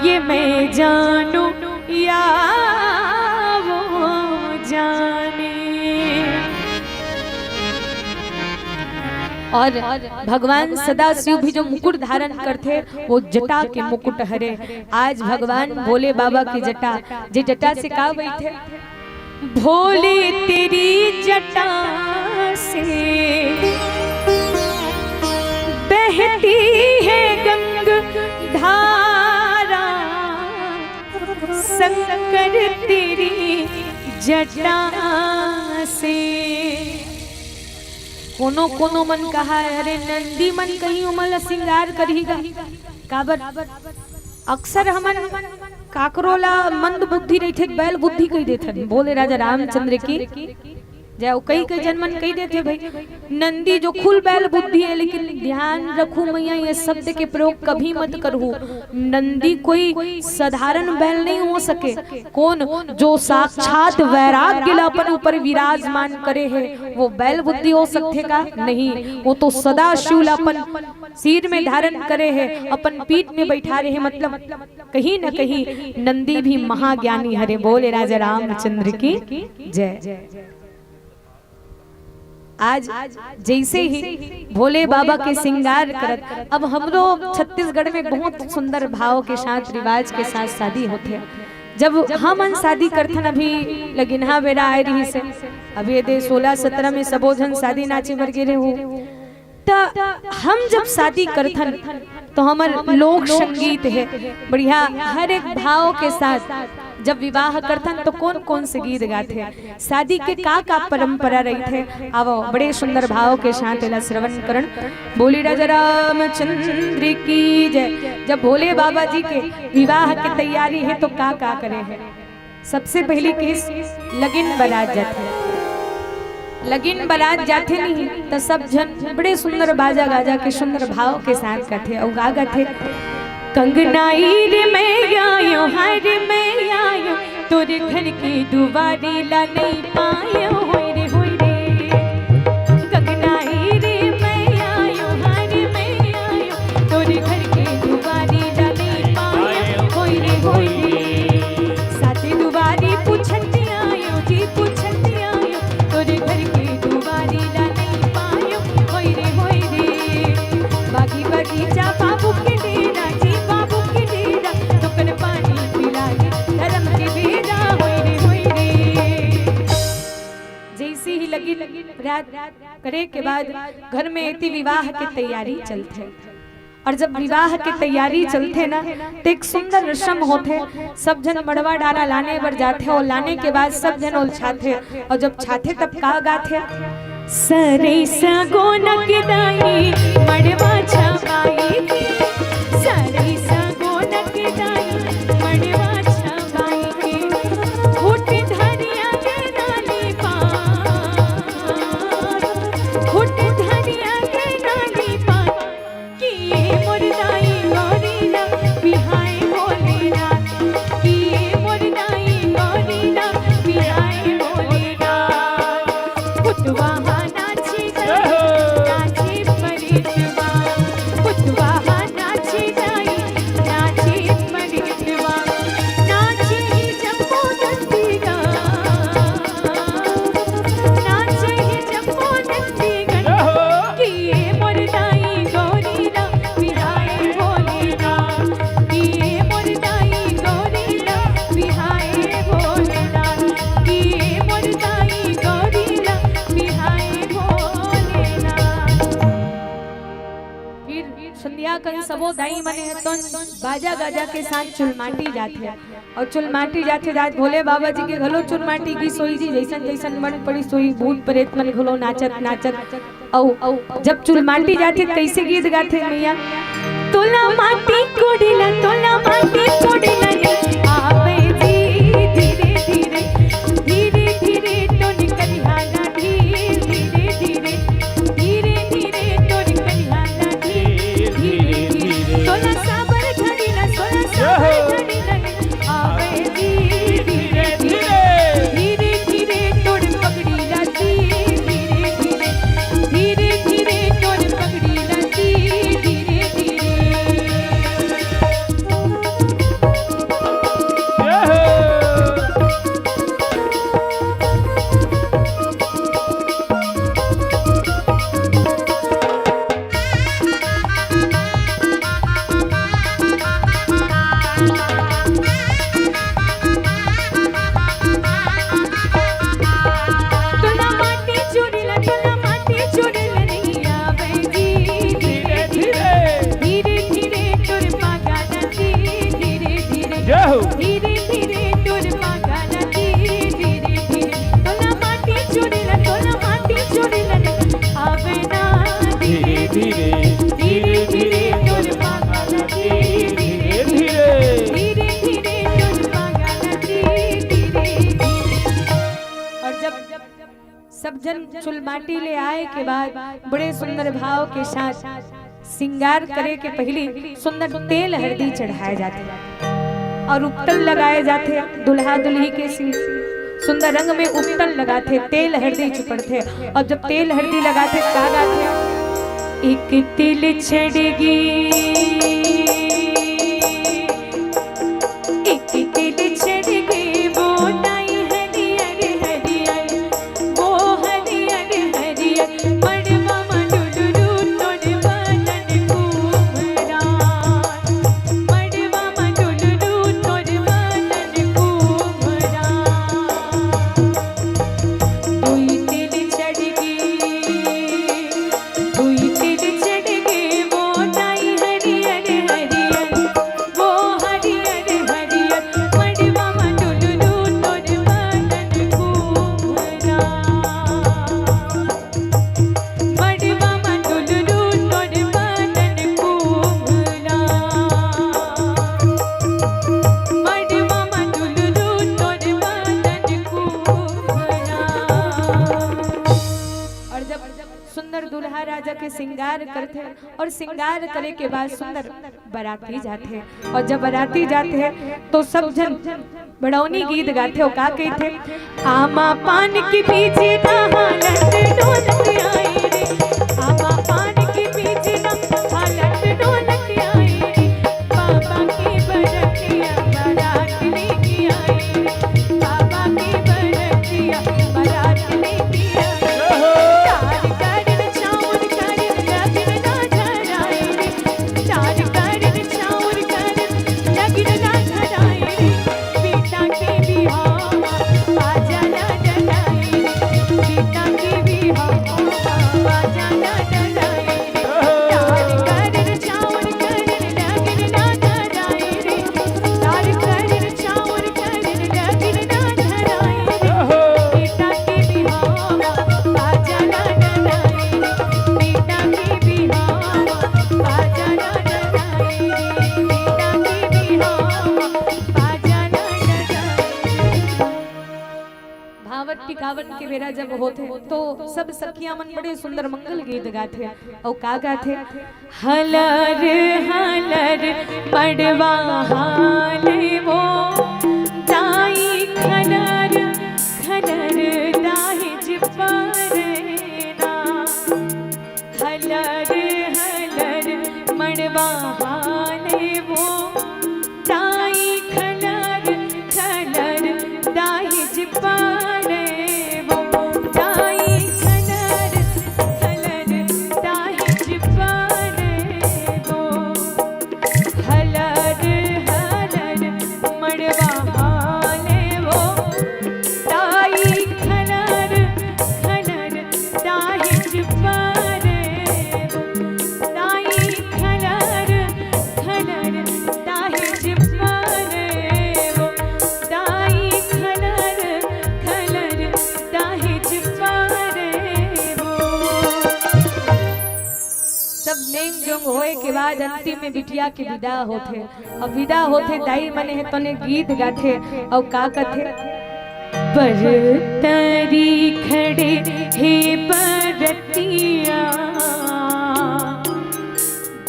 ये मैं जानू या वो जाने। और भगवान सदाशिव भी जो मुकुट धारण करते वो जटा के मुकुट हरे। आज भगवान भोले बाबा की जटा, जे जटा से का बैठे, भोले तेरी जटा से बहती है गंग धारा, शंकर तेरी जटा से। कोनो कोनो मन कहा अरे नंदी मन कहीं उमल श्रृंगार करीगा काबर। अक्सर हमन काकरोला मंद बुद्धि रही थे, बैल बुद्धि कही देते। बोले राजा रामचंद्र की जय। कई कई जनमन कही देते भाई नंदी जो खुल बैल बुद्धि है, लेकिन ध्यान रखू मैया ये शब्द के प्रयोग कभी मत करू। नंदी कोई साधारण बैल नहीं हो सके। कौन जो साक्षात वैराग्य अपन ऊपर विराजमान करे है वो बैल बुद्धि हो सकते का नहीं। वो तो सदा शिव अपन सिर में धारण करे है, अपन पीठ में बैठा रहे, मतलब कहीं न कहीं नंदी भी महाज्ञानी हरे। बोले राजा रामचंद्र की जय। आज जैसे ही भोले बाबा के श्रृंगार करत, अब हम लोग छत्तीसगढ़ में बहुत सुंदर भाव के साथ रिवाज के साथ शादी होते। जब हम शादी करथन अभी लगिनहा बेरा आए रही से, अभी दे 16-17 में सबो जन शादी नाचे बर गिरे हो। हम जब शादी करथन तो हमार लोक संगीत है बढ़िया, हर एक भाव के साथ जब विवाह करथन तो कौन कौन से गीत गाते, शादी के का परंपरा रही थे। अब बड़े सुंदर भाव के साथ श्रवण करण। बोली राजा रामचंद्र की जय। जब भोले बाबा जी के विवाह की तैयारी है तो का करे है। सबसे पहले किस लगन बारात जाते, लगन बारात जाते नहीं तो सब जन बड़े सुंदर बाजा गाजा के सुंदर भाव के साथ करते और गा गाते। कंगनाई रे मैं आयो, हर मैं आयो, तोरे घर की दुआरी ला नहीं पायो, होय रे होय रे। कंगनाई रे मैं आयो, हर मैं आयो, तोरे घर की दुआरी ला नहीं पायो, होय रे होय रे। साथे दुआरी पूछत आयो जी, पूछत आयो, तोरे घर की दुआरी ला नहीं पायो, होय रे होय रे। बागी बगीचा बाबू के डेरा जी, बाबू के डेरा टुकन पानी पिलाए, धर्म के बेरा, होय रे होय रे। जैसे ही लगी रात करे के बाद घर में इतनी विवाह की तैयारी चलते। और जब विवाह की तैयारी चलते ना तो एक सुंदर रस्म होते। सब जन मड़वा डारा लाने पर जाते और लाने के बाद सब जन उलझाते, और जब छाते तब का गाते, सरे सगोनक दाई मड़वा छबाई की, सरे सगोनक दाई मड़वा छबाई की, होठ धरिया के नाली पार, होठ धरिया के नाली पार, किए मुरदाई गौरीना बिहाई बोलेना, किए मुरदाई गौरीना बिहाई बोलेना। फुटवा नाची नाची परितवा, बिया कन सबो दाई मने है तो बाजा गाजा के साथ चुलमाटी जाते और चुलमाटी जाते जात भोले बाबा जी के घलो चुलमाटी की सोई जी जैसन जैसन मन पड़ी सोई भूत प्रेत मन घलो नाचत नाचत औ जब चुलमाटी जाते कैसे गीत गाते मैया तोला माटी कोड़िला तोला माटी कोड़िला आवे जी धीरे धीरे धीरे धीरे तो निकलिया ना धीरे धीरे धीरे धीरे तो निकलिया ना धीरे धीरे तोला साबर घड़ीला तोला साबर घड़ीला आवे जी धीरे धीरे धीरे धीरे तोड़ पकड़ीला धीरे धीरे धीरे धीरे तोड़ पकड़ीला धीरे धीरे धीरे धीरे तोड़ पागाना धीरे धीरे धीरे तोला माटी चुड़िला तोला माटी चुड़िला आवे ना धीरे धीरे धीरे धीरे तोड़ पागाना धीरे धीरे धीरे धीरे तोड़ पागाना धीरे धीरे। और जब सब जन चुलमाटी ले आए के बाद बड़े सुंदर भाव के साथ श्रृंगार करे के पहले सुंदर तेल हल्दी चढ़ाए जाते और उपटन लगाए जाते दुल्हा दुल्ही के सुंदर रंग में उपटन लगाते तेल हल्दी चुपड़ते और जब तेल हल्दी लगाते का गाते एक तिल छड़गी एक तिल छड़गी वो दाई हरियर हरियर वो हरियर हरियर मड़वा मडुडू तोड़ बदन कुमरा मड़वा मडुडू तोड़ बदन कुमरा दुई तिल चढ़गी दुई तिल चढ़गी वो दाई हरियर हरियर वो हरियर हरियर मड़वा मडुडू तोड़ बदन कुमरा मड़वा मडुडू तोड़ बदन कुमरा मड़वा मडुडू तोड़ बदन कुमरा। और जब सुंदर दुल्हा राजा के श्रृंगार करते हैं और श्रृंगार करे के बाद सुंदर बाराती जाते हैं और जब बाराती जाते हैं तो सब जन बड़ौनी गीत गाते हो का कहते आमा पान की पीछे ना हालत डोलत आई रे आमा पान की पीछे ना हालत डोलत आई रे बाबा की बरतिया बारात लेके आई रे बाबा की बरतिया बारात लेके आई चार करन चाउर करन लगन ना धराए रे चार करन चाउर करन लगन ना धराए रे बेटा के बिहाव बाजा ना डराए रे बेटा के बिहाव बाजा ना डराए रे चार करन चाउर करन लगन ना धराए रे चार करन चाउर करन लगन ना धराए रे बेटा के बिहाव बाजा ना डराए रे बेटा के बिहाव बाजा ना डराए रे बेटा के बिहाव बाजा ना डराए। भावट टिकावट के बेरा जब होते तो सब सखियां मन बड़े सुंदर मंगल गीत गाते और का गाते हलर हलर पड़वा हाले वो दाई खलर खलर दाहिज परेना हलर हलर मड़वा हाले वो दाई खलर खलर दाहिज परे वो दाई खलर खलर दाहिज परे वो हलर हलर मड़वा हाले वो दाई खलर खलर दाहिज परे वो दाई खलर डेंग जोंग होए के बाद अंतिम में बिटिया के विदा होथे। अब विदा होथे दाई मने है तने गीत गाथे और का कथे बरतरी खड़े हे बरतिया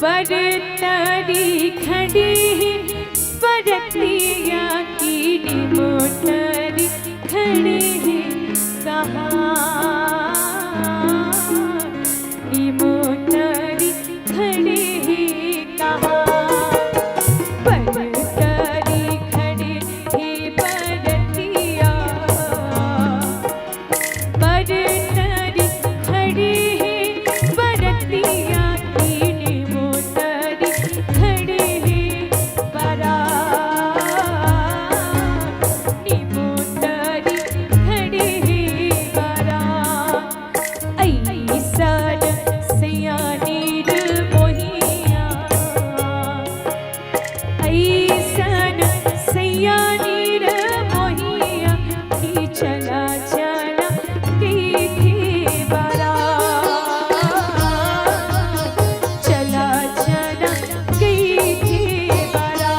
बरतरी खड़े हे बरतिया की मोटरी खड़े हे कहाँ मोटरी खड़े हे कहाँ बरतरी खड़े हे बरतिया बरतरी खड़े हे बरतिया की मोटरी खड़े हे बरा नी मोटरी खड़े हे बरा ऐसा सयानी मोहिया ऐसन सयानी मोहिया की चला चला की बरा चला चला की बरा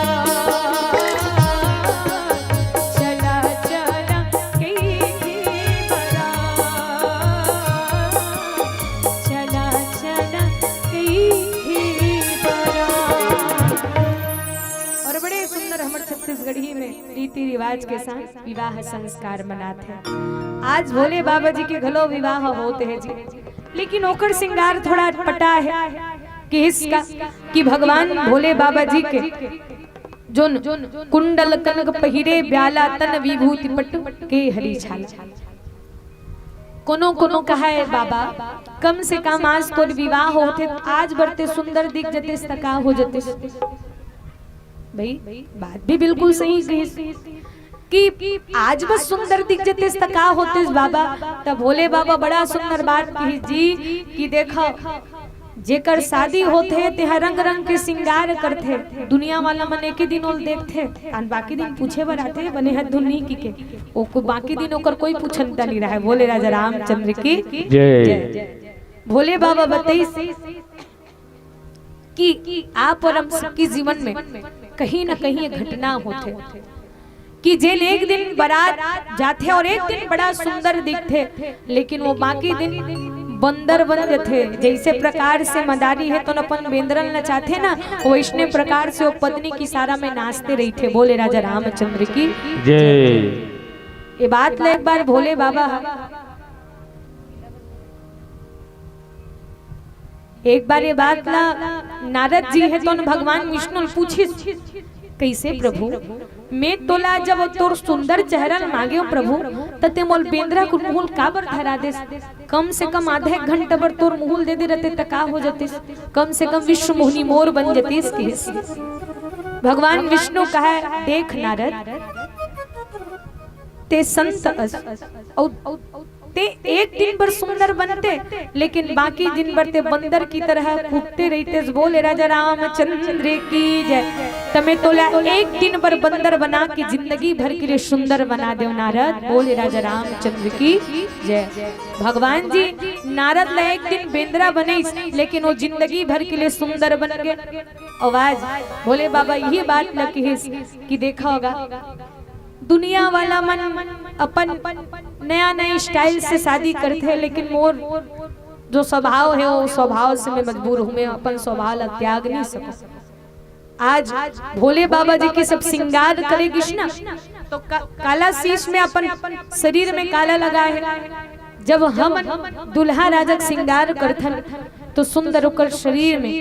चला चला की बरा चला चला की बरा। और बड़े सुंदर हमारे छत्तीसगढ़ी में रीति रिवाज के साथ विवाह संस्कार मनाते हैं। आज भोले बाबा जी के घलो विवाह होते हैं जी, लेकिन ओकर श्रृंगार थोड़ा पटा है कि इसका कि भगवान भोले बाबा जी के जोन कुंडल कनक पहिरे ब्याला तन विभूति पट्टू के हरी छाला कोनो कोनो कहा है बाबा कम से कम आज तो विवाह होते आज बढ़ते सुंदर दिख जते तका हो जते भाई बात भी बिल्कुल सही कही कि आज बस सुंदर दिख जते तका होते बाबा तब भोले बाबा बड़ा सुंदर बात कही जी कि देखो जेकर शादी होते ते रंग रंग के श्रृंगार करते दुनिया वाला मन एक दिन ओल देखते और बाकी दिन पूछे बनाते बने है धुनी की के ओ को बाकी दिन ओकर कोई पूछनता नहीं रहा है। बोले राजा रामचंद्र की जय। भोले बाबा बताई कि आप और हम सबके जीवन में कहीं ना कहीं घटना होते कि जेल एक दिन बारात जाते और एक दिन बड़ा सुंदर दिखते लेकिन वो बाकी दिन बंदर बन जाते। जैसे प्रकार से मदारी है तो अपन बेंद्रन नचाते ना वैष्णव प्रकार से वो पत्नी की सारा में नाचते रही थे। बोले राजा रामचंद्र की जय। ये बात ले एक बार भोले बाबा एक बार ये बात ला नारद जी है तो भगवान विष्णु पूछे कैसे प्रभु मैं तोला जब तोर सुंदर चेहरा मांगे प्रभु तते मोल बेंद्रा को मुहुल काबर धरा दे कम से कम आधे एक घंटे पर तोर मुहुल दे दे रहते तका हो जाते कम से कम विश्व मोहिनी मोर बन जाते। भगवान विष्णु कहा देख नारद ते संत ते एक दिन भर सुंदर बनते लेकिन बाकी दिन भर ते बंदर की तरह कूदते रहते। बोले राजा रामचंद्र की जय। तमें तो एक दिन भर बंदर बना के जिंदगी भर के लिए सुंदर बना दो नारद। बोले राजा रामचंद्र की जय। भगवान जी नारद ला एक दिन बेंद्रा बने लेकिन वो जिंदगी भर के लिए सुंदर बन गए। आवाज भोले बाबा यही बात लगी कि देखा होगा दुनिया वाला मन अपन नया नया स्टाइल से शादी करते हैं लेकिन मोर जो स्वभाव है वो स्वभाव से मैं मजबूर हूँ मैं अपन स्वभाव त्याग नहीं सकूं। आज भोले बाबा जी के सब श्रृंगार करेगी ना तो काला शीश में अपन शरीर में काला लगा है। जब हम दुल्हा राजा श्रृंगार करथन तो सुंदर होकर शरीर में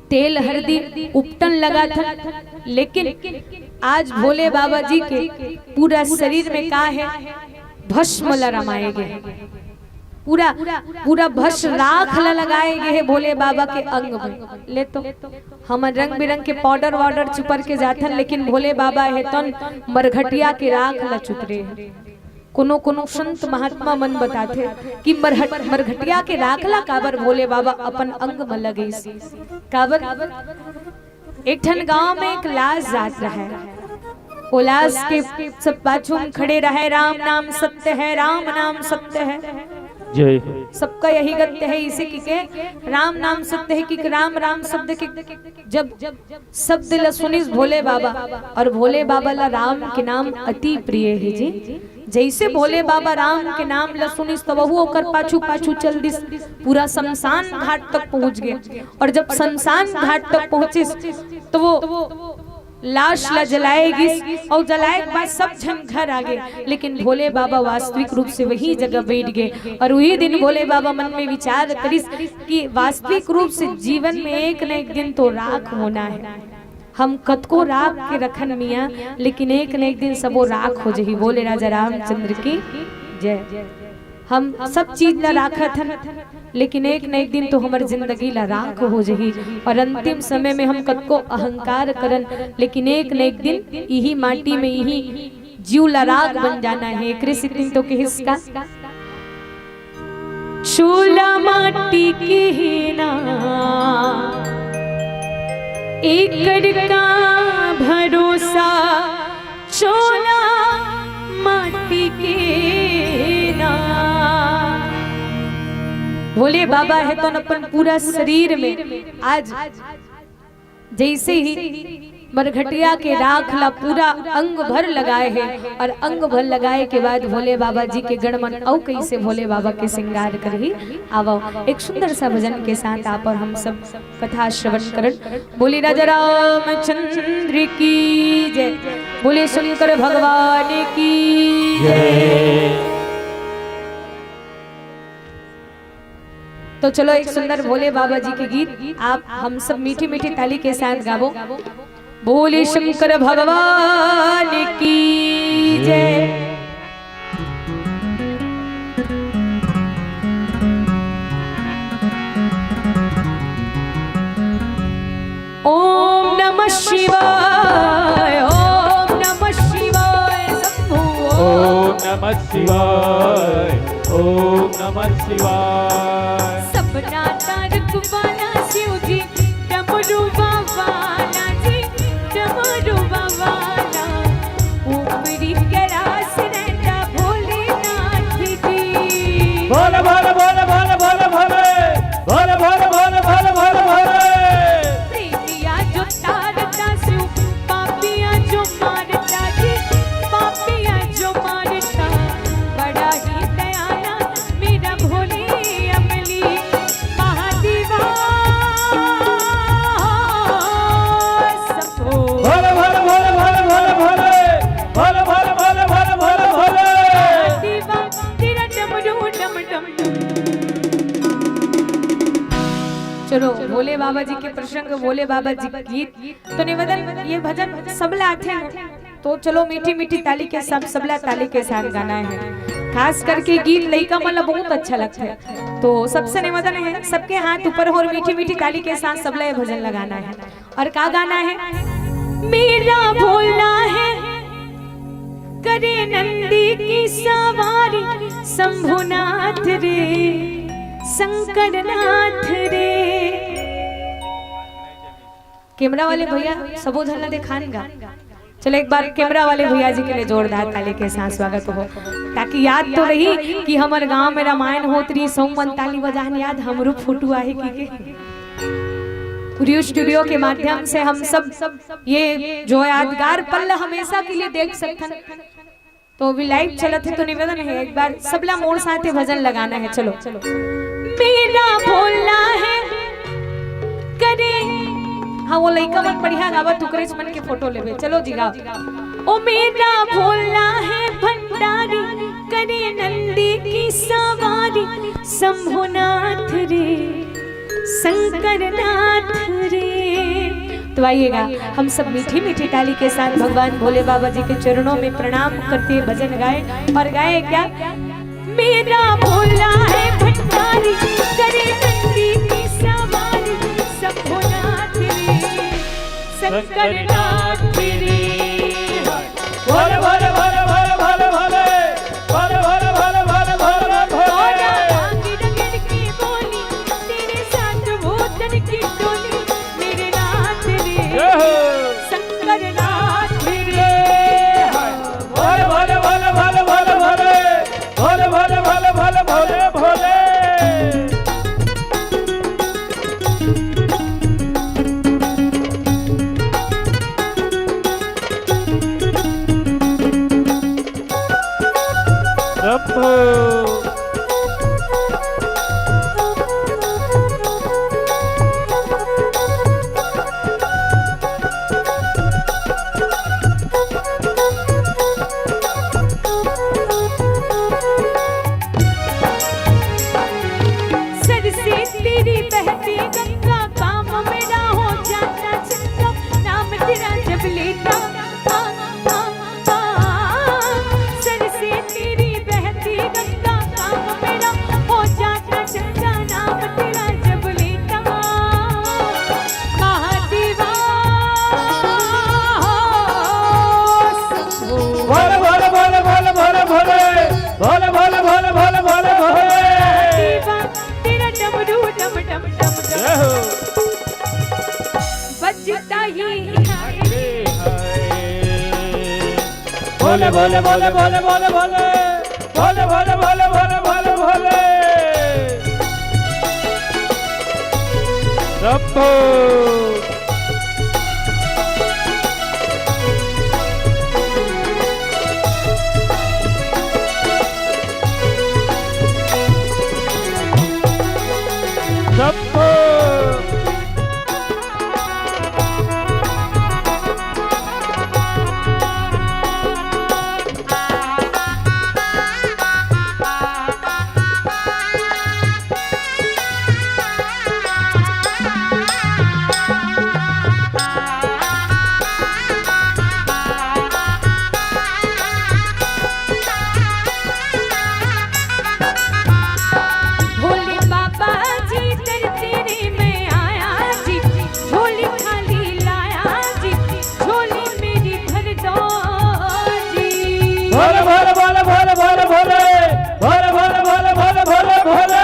तेल हल्दी उपटन लगा था लेकिन आज भोले बाबा जी के पूरा शरीर में का है भस्म रमाए गए पूरा पूरा भस्म राख लगाए गए हैं भोले बाबा के अंग में। ले तो हम रंग बिरंग के पाउडर वाउडर चुपर के जाथन लेकिन भोले बाबा है तन मरघटिया के राख ला चुतरे हैं। कोनो कोनो संत महात्मा मन बताते कि मरघटिया के राखला काबर भोले बाबा अपन अंग में लगे काबर। एक ठन गांव में एक लाश जात रहा है वो लाश के सब पाछू खड़े रहे राम नाम सत्य है राम नाम सत्य है। जय सबका यही गत्य है। इसे की के राम नाम सत्य है कि राम राम शब्द के जब शब्द ला सुनिस भोले बाबा, और भोले बाबा ला राम के नाम अति प्रिय है जी। जैसे भोले बाबा राम के नाम ला सुनिस तब वो ओकर पाछू पाछू चल दिस, पूरा शमशान घाट तक पहुंच गए। और जब शमशान घाट तक पहुंचिस तो वो लाश ला जलाएगी, और जलाए के बाद सब जन घर आ गए। लेकिन भोले बाबा वास्तविक रूप से वही जगह बैठ गए। और वही दिन भोले बाबा मन में विचार करिस कि वास्तविक रूप से जीवन में एक न एक दिन तो राख होना है। हम कद को राख के रखन मिया, लेकिन एक न एक दिन सबो राख हो जही। बोले राजा रामचंद्र की जय। हम सब चीज ला राखत हन, लेकिन एक न एक दिन तो हमार जिंदगी ला राख हो जही। और अंतिम समय में हम कद को अहंकार करन, लेकिन एक न एक दिन यही माटी में यही जीव ला राख बन जाना है। कृषि दिन तो के हिस्सा चूल्हा माटी के ना एक का भरोसा, चूल्हा माटी के ना। भोले बाबा है तो अपन पूरा शरीर में आज जैसे ही मरघटिया के राख ला पूरा अंग भर लगाए हैं। और अंग भर लगाए के बाद भोले बाबा जी के गणमन औ कैसे भोले बाबा के श्रृंगार कर ही आवो। एक सुंदर सा भजन के साथ आप और हम सब कथा श्रवण करन। बोले राजा रामचंद्र की जय, बोले शंकर भगवान की जय। तो चलो एक सुंदर भोले बाबा जी के गीत आप हम सब मीठी मीठी ताली के साथ गावो। बोले शंकर भगवान की जय। ओम नमः शिवाय, ओम नमः शिवाय शंभो, ओम नमः शिवाय, ओम नमः शिवाय। सपना तारक वाला शिव जी, डमरू वाला जी, डमरू वाला, ऊपरी कैलाश रहता भोलेनाथ जी। भोले भोले भोले भोले भोले भोले भोले भोले भोले भोले भोले। प्रेमिया जो तारता शिव, पापिया जो मारता जी, पापिया जो मारता। बड़ा ही दयाला मेरा भोले अमली महादेवा सबो। भोले भोले भोले भोले भोले भोले भोले भोले भोले भोले भोले भोले। महादेवा तेरा डमरू डम डम। चलो भोले बाबा जी के प्रसंग, भोले बाबा जी के गीत तो निवेदन, ये भजन सबला आते हैं तो चलो मीठी मीठी ताली के साथ सबला ताली के साथ गाना है। खास करके गीत लइका मला बहुत अच्छा लगता है। तो सबसे निवेदन है सबके हाथ ऊपर हो और मीठी मीठी ताली के साथ सबला ये भजन लगाना है। और क्या गाना है? मेरा भोला है करे नंदी की सवारी, शंभुनाथ रे शंकरनाथ रे। कैमरा वाले भैया सबो झलना दिखाएंगा। चलो एक बार कैमरा वाले भैया जी के लिए जोरदार ताली के साथ स्वागत हो, ताकि याद तो रही कि हमारे गांव में रामायण होत रही। सोमवन ताली बजान याद हमरो फोटो आहे की पूरी स्टूडियो के माध्यम से हम सब ये जो यादगार पल हमेशा के लिए देख सकते हैं। तो भी लाइव चलत है तो निवेदन है एक बार सबला मोड़ साथे भजन लगाना है। चलो मेरा भोला है करे, हाँ वो लइका मन बढ़िया गावत तुकरेच मन के फोटो लेबे। चलो जी गाओ। ओ मेरा भोला है भंडारी करे नंदी की सवारी, शंभुनाथ रे शंकरनाथ रे। तो आइएगा हम सब मीठी मीठी ताली के साथ भगवान भोले बाबा जी के चरणों में प्रणाम करते भजन गाए। और गाए क्या? मेरा भोला है भंडारी करे नंदी की सवारी, शंभुनाथ रे शंकरनाथ रे। भोले भोले भोले भोले भोले भोले भोले भोले भोले भोले भोले भोले। आगे रगड़ के बोली तेरे साथ भूतन की टोली, मेरे नाथ रे शंकरनाथ रे। भोले भोले भोले भोले भोले भोले भोले भोले भोले भोले भोले भोले। बहती गंगा काम मेरा हो जाता चंगा नाम तेरा जब लेता सर से तेरी बहती गंगा काम मेरा हो जाता चंगा नाम तेरा जब लेता महादेवा भोले भोले भोले भोले भोले भोले भोले भोले भोले भोले भोले भोले तेरा डमरू डम डम डम बजता ही भोले भोले भोले भोले भोले भोले भोले भोले भोले भोले भोले भोले रब्बो रब्बो भोले बाबा जी तेरे में आया जी झोली खाली लाया जी झोली मेरी भर दो जी भोले भोले भोले भोले भोले भोले भोले भोले भोले भोले भोले भोले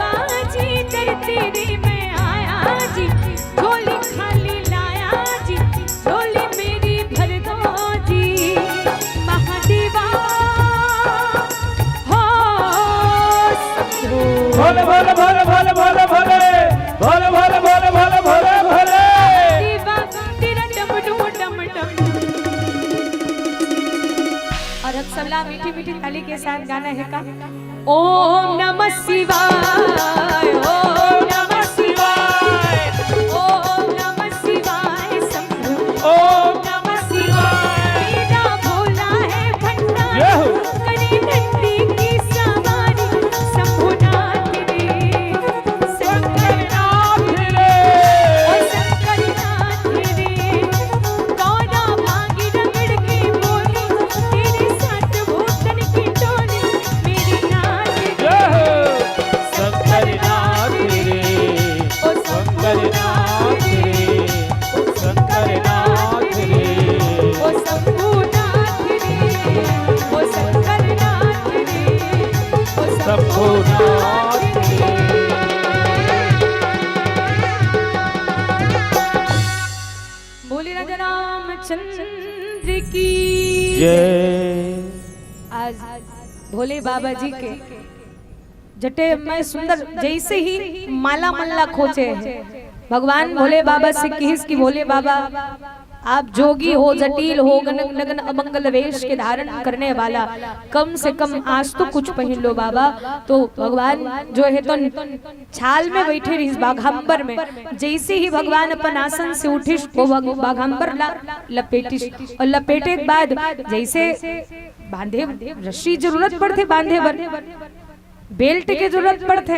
बाबा जी तेरे में आया जी झोली खाली लाया जी झोली मेरी भर दो जी महादेवा हो भोले भोले भोले भोले भोले भोले भोले भोले भोले भोले भोले भोले देवा तेरा डमडू डम डम और अब सबला मीठी मीठी ताली के साथ गाना है का ओम नमः शिवाय ओम नमः शिवाय ओम नमः शिवाय शंभु ओम नमः शिवाय तेरा भोला है भंडारी करी नंदी की सवारी शंभुनाथ रे शंकरनाथ रे ओ शंकरनाथ रे कौना भागी रगड़ के बोली तेरे साथ भूतन की टोली मेरी नाथ रे शंकरनाथ रे ओ शंकरनाथ रे शंकरनाथ रे ओ शंभुनाथ रे ओ शंकरनाथ रे ओ शंभुनाथ रे बोले राजा रामचंद्र की जय आज भोले बाबा जी के जटे में सुंदर जैसे ही माला मल्ला खोचे हैं भगवान भोले बाबा से किस की भोले बाबा आप जोगी हो जटिल हो नगन अमंगल वेश के धारण करने वाला कम से कम आज तो कुछ पहन लो बाबा तो भगवान जो है तो छाल में बैठे रही बाघांबर में जैसे ही भगवान अपन आसन से उठिस वो बाघांबर लपेटिस और लपेटे के बाद जैसे बांधे रस्सी जरूरत पड़ते बांधे बर बेल्ट की जरूरत पड़ते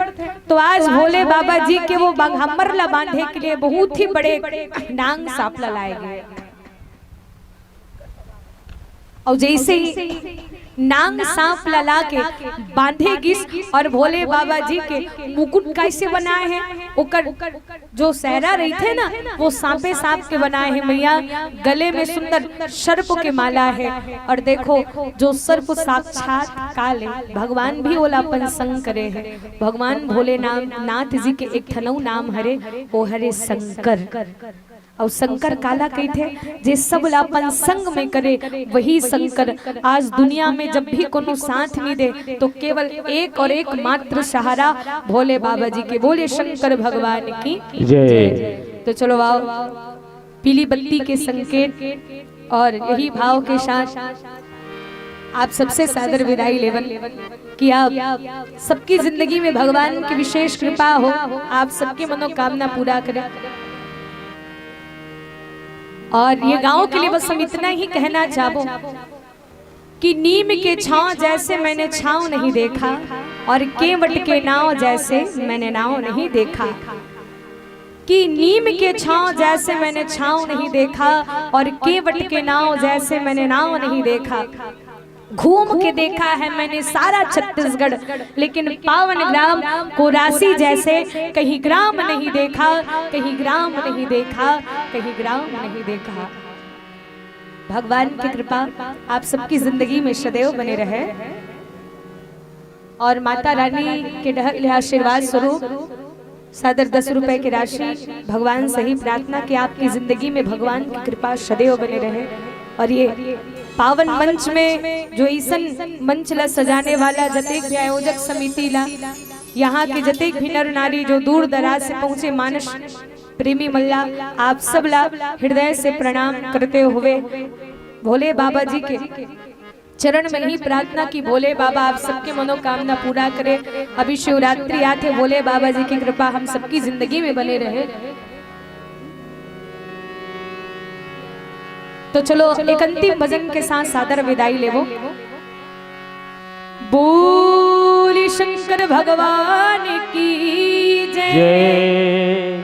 तो आज भोले बाबा जी के वो बाघांबर ला बांधे के लिए बहुत ही बड़े नांग सांप लाए गए और जैसे ही नांग सांप लला के बांधे गिस और भोले बाबा जी के मुकुट कैसे बनाए हैं ओकर जो सहरा रही थे ना वो सांपे सांप के बनाए हैं मैया गले में सुंदर सर्प के माला है और देखो जो सर्प साक्षात काले भगवान भी ओलापन संग करे है भगवान भोले नाथ जी के एक थनऊ नाम हरे वो हरे शंकर और शंकर काला कही थे जे सब लापन संग में करे वही शंकर आज दुनिया में जब भी कोनो साथ नहीं दे तो केवल एक और एक मात्र सहारा भोले बाबा जी के बोले शंकर भगवान की जय। तो चलो आओ पीली बत्ती के संकेत और यही भाव के साथ आप सबसे सादर विदाई लेवन कि आप सबकी जिंदगी में भगवान की विशेष कृपा हो आप सबकी मनोकामना पूरा करें और ये गांव के लिए बस हम इतना ही कहना चाहो कि नीम के छांव जैसे मैंने छांव नहीं देखा और केवट के नाव जैसे मैंने नाव नहीं देखा, कि नीम के छांव जैसे मैंने छांव नहीं देखा, और केवट के नाव जैसे मैंने नाव नहीं देखा। घूम के देखा है मैंने सारा छत्तीसगढ़, लेकिन पावन ग्राम कोरासी जैसे कहीं ग्राम नहीं देखा, कहीं ग्राम नहीं देखा, कहीं ग्राम नहीं देखा। भगवान की कृपा आप सबकी जिंदगी में सदैव बने रहे, और माता रानी के ढहल आशीर्वाद स्वरूप सादर 10 रुपए की राशि भगवान से ही प्रार्थना कि आपकी जिंदगी में भगवान की कृपा सदैव बने रहे। और ये पावन मंच में जो ईसन मंच ला सजाने वाला जतेक भी आयोजक समिति ला, यहाँ के जतेक भी नर नारी जो दूर दराज से पहुंचे मानस प्रेमी मल्ला, आप सब ला हृदय से प्रणाम करते हुए भोले बाबा जी के चरण में ही प्रार्थना की भोले बाबा आप सबके मनोकामना पूरा करे। अभी शिवरात्रि आते, भोले बाबा जी की कृपा हम सबकी जिंदगी में बने रहे। तो चलो एक अंतिम भजन के साथ सादर विदाई लेवो। बोल शंकर भगवान की जय।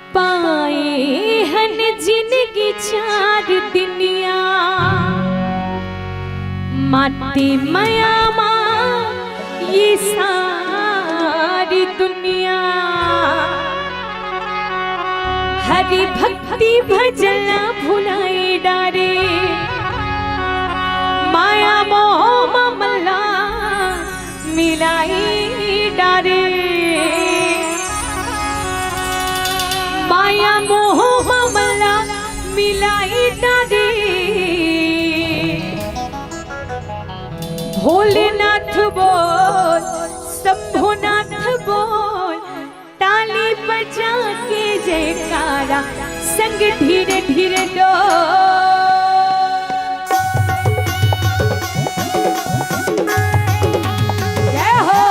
पाए हन जिंदगी 4 दुनिया, माटी माया माँ ये सारी दुनिया, हरि भक्ति भजन भुलाए डारे, माया मोह ममला मिलाई डारे, माया मोह ममला मिलाई डारे। भोलेनाथ बोल, शंभुनाथ बोल, ताली बजा के जयकारा संग धीरे धीरे डोल। जय हो।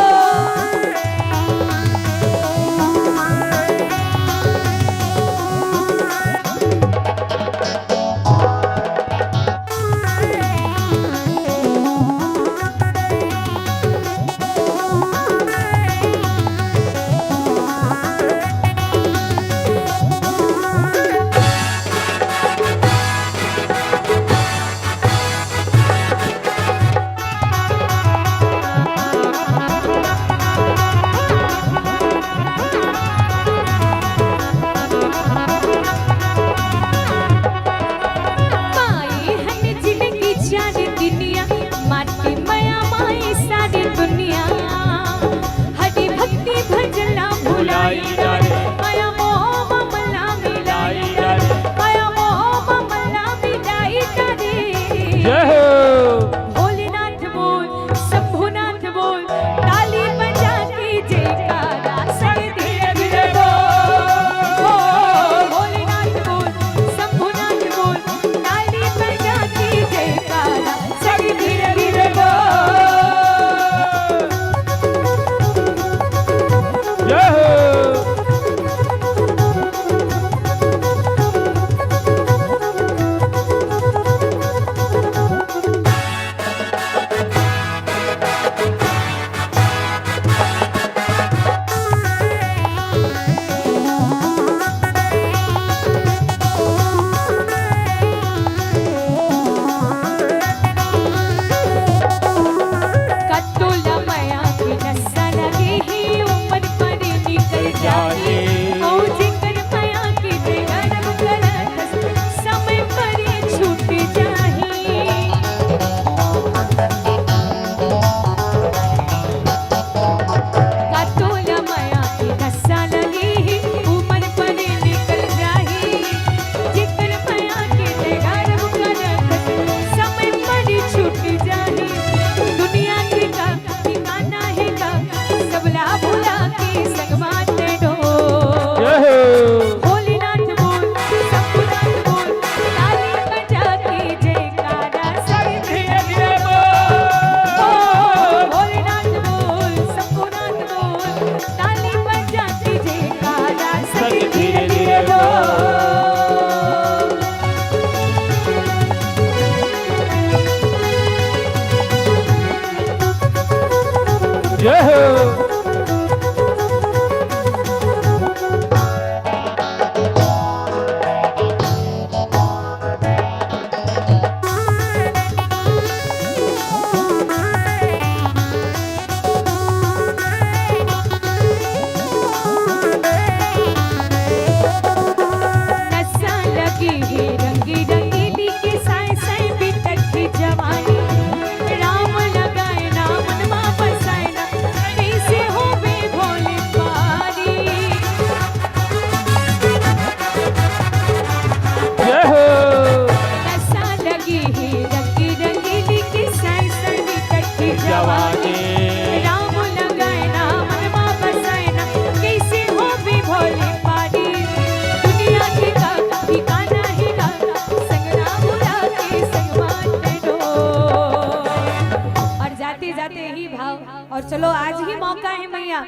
का है मैया।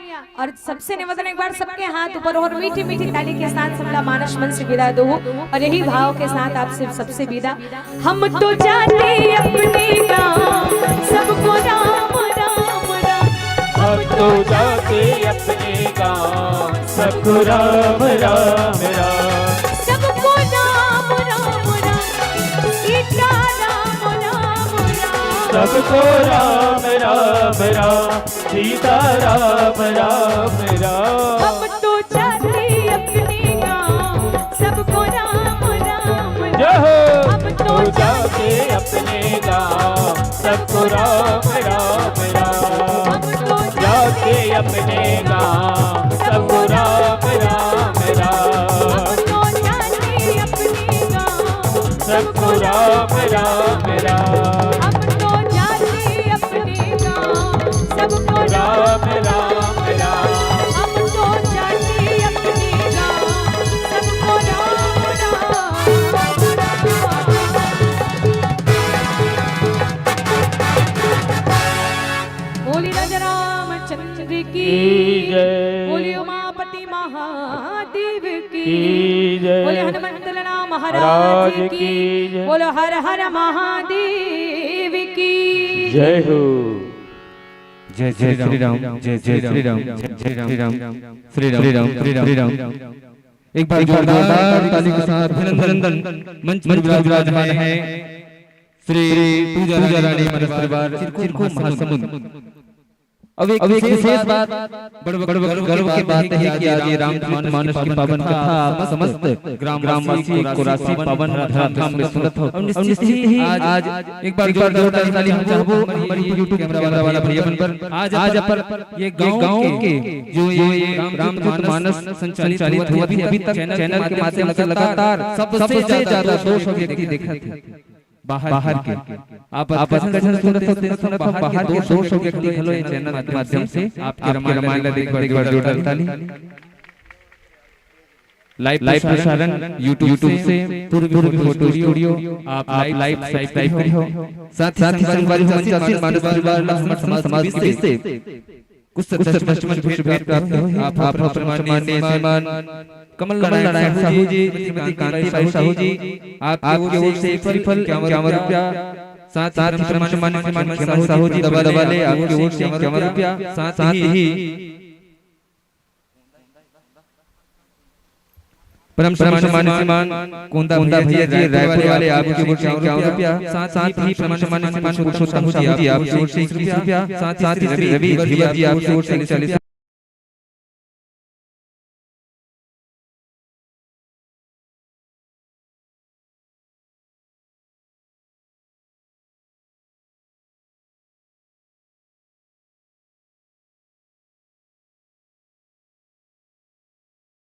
और सबसे निवेदन एक बार सबके हाथ ऊपर और मीठी मीठी ताली के साथ सबका मानस मन से विदा दो। और यही भाव के साथ आपसे सबसे विदा। हम तो जाते अपने गाँव सबको राम राम राम। हम तो जाते अपने गाँव सबको राम राम राम। सबको राम राम राम सीता राम राम राम। सबको राम राम राम सीता राम राम राम। हम तो जाते अपने गाँव सबको राम राम राम। हम तो जाते अपने गाँव सबको राम राम राम। हम तो जाते अपने गाँव सबको राम राम राम। हम तो जाते अपने गाँव सबको राम राम राम। हम तो जाते अपने गाँव सबको राम राम राम। हम तो जाते अपने गाँव सबको राम राम। बोली राजा रामचंद्र की जय। बोली उमापति महादेव की जय। बोले हनुमंत लाला महाराज की बोलो हर हर महादेव की जय हो। जय जय श्री राम जय जय श्री राम जय श्री राम श्री राम श्री राम श्री राम। एक बार जोरदार ताली के साथ अभिनंदन मंच पर विराजमान है श्री पूजा रानी मनस परिवार चिरको महासमुंद। अब एक विशेष बात गर्व की बात है कि आज ये रामचरित मानस की पावन कथा समस्त ग्रामवासी को राशि पावन धाम में सुनत हो। निश्चित ही आज एक बार जोरदार ताली हम चाहबो हमारी YouTube कैमरा वाला भैया पर आज पर ये गांव के जो ये रामचरित मानस संचालित हुआ थी अभी तक चैनल के माध्यम से लगातार सबसे ज्यादा 200 व्यक्ति देखा थे बाहर के। आप कथन सुनत हो बाहर 200 व्यक्ति हेलो ये चैनल के माध्यम से आपके रामायण देखो एक बार जोरदार ताली। लाइव प्रसारण YouTube से पूर्वी फोटो स्टूडियो आप लाइव सब्सक्राइब करियो। साथ ही संगवारी मंच मानस परिवार लक्ष्मण समाज से कुछ कस्टमर भेंट प्राप्त हो। आप माननीय श्रीमान कमल नारायण साहू जी श्रीमती कांति बाई साहू जी आपके ओर से श्रीफल 51 रुपया। साथ ही माननीय श्रीमान खेमन साहू जी दबा ले आपके ओर से 51 रुपया। साथ ही परम सम्मान कोंदा भैया जी रायपुर वाले आपके ओर से 51 रुपया। साथ ही सम्मान पुरुषोत्तम जी आपके ओर से 30 रुपया। साथ ही रवि धीवर जी आपके ओर से 40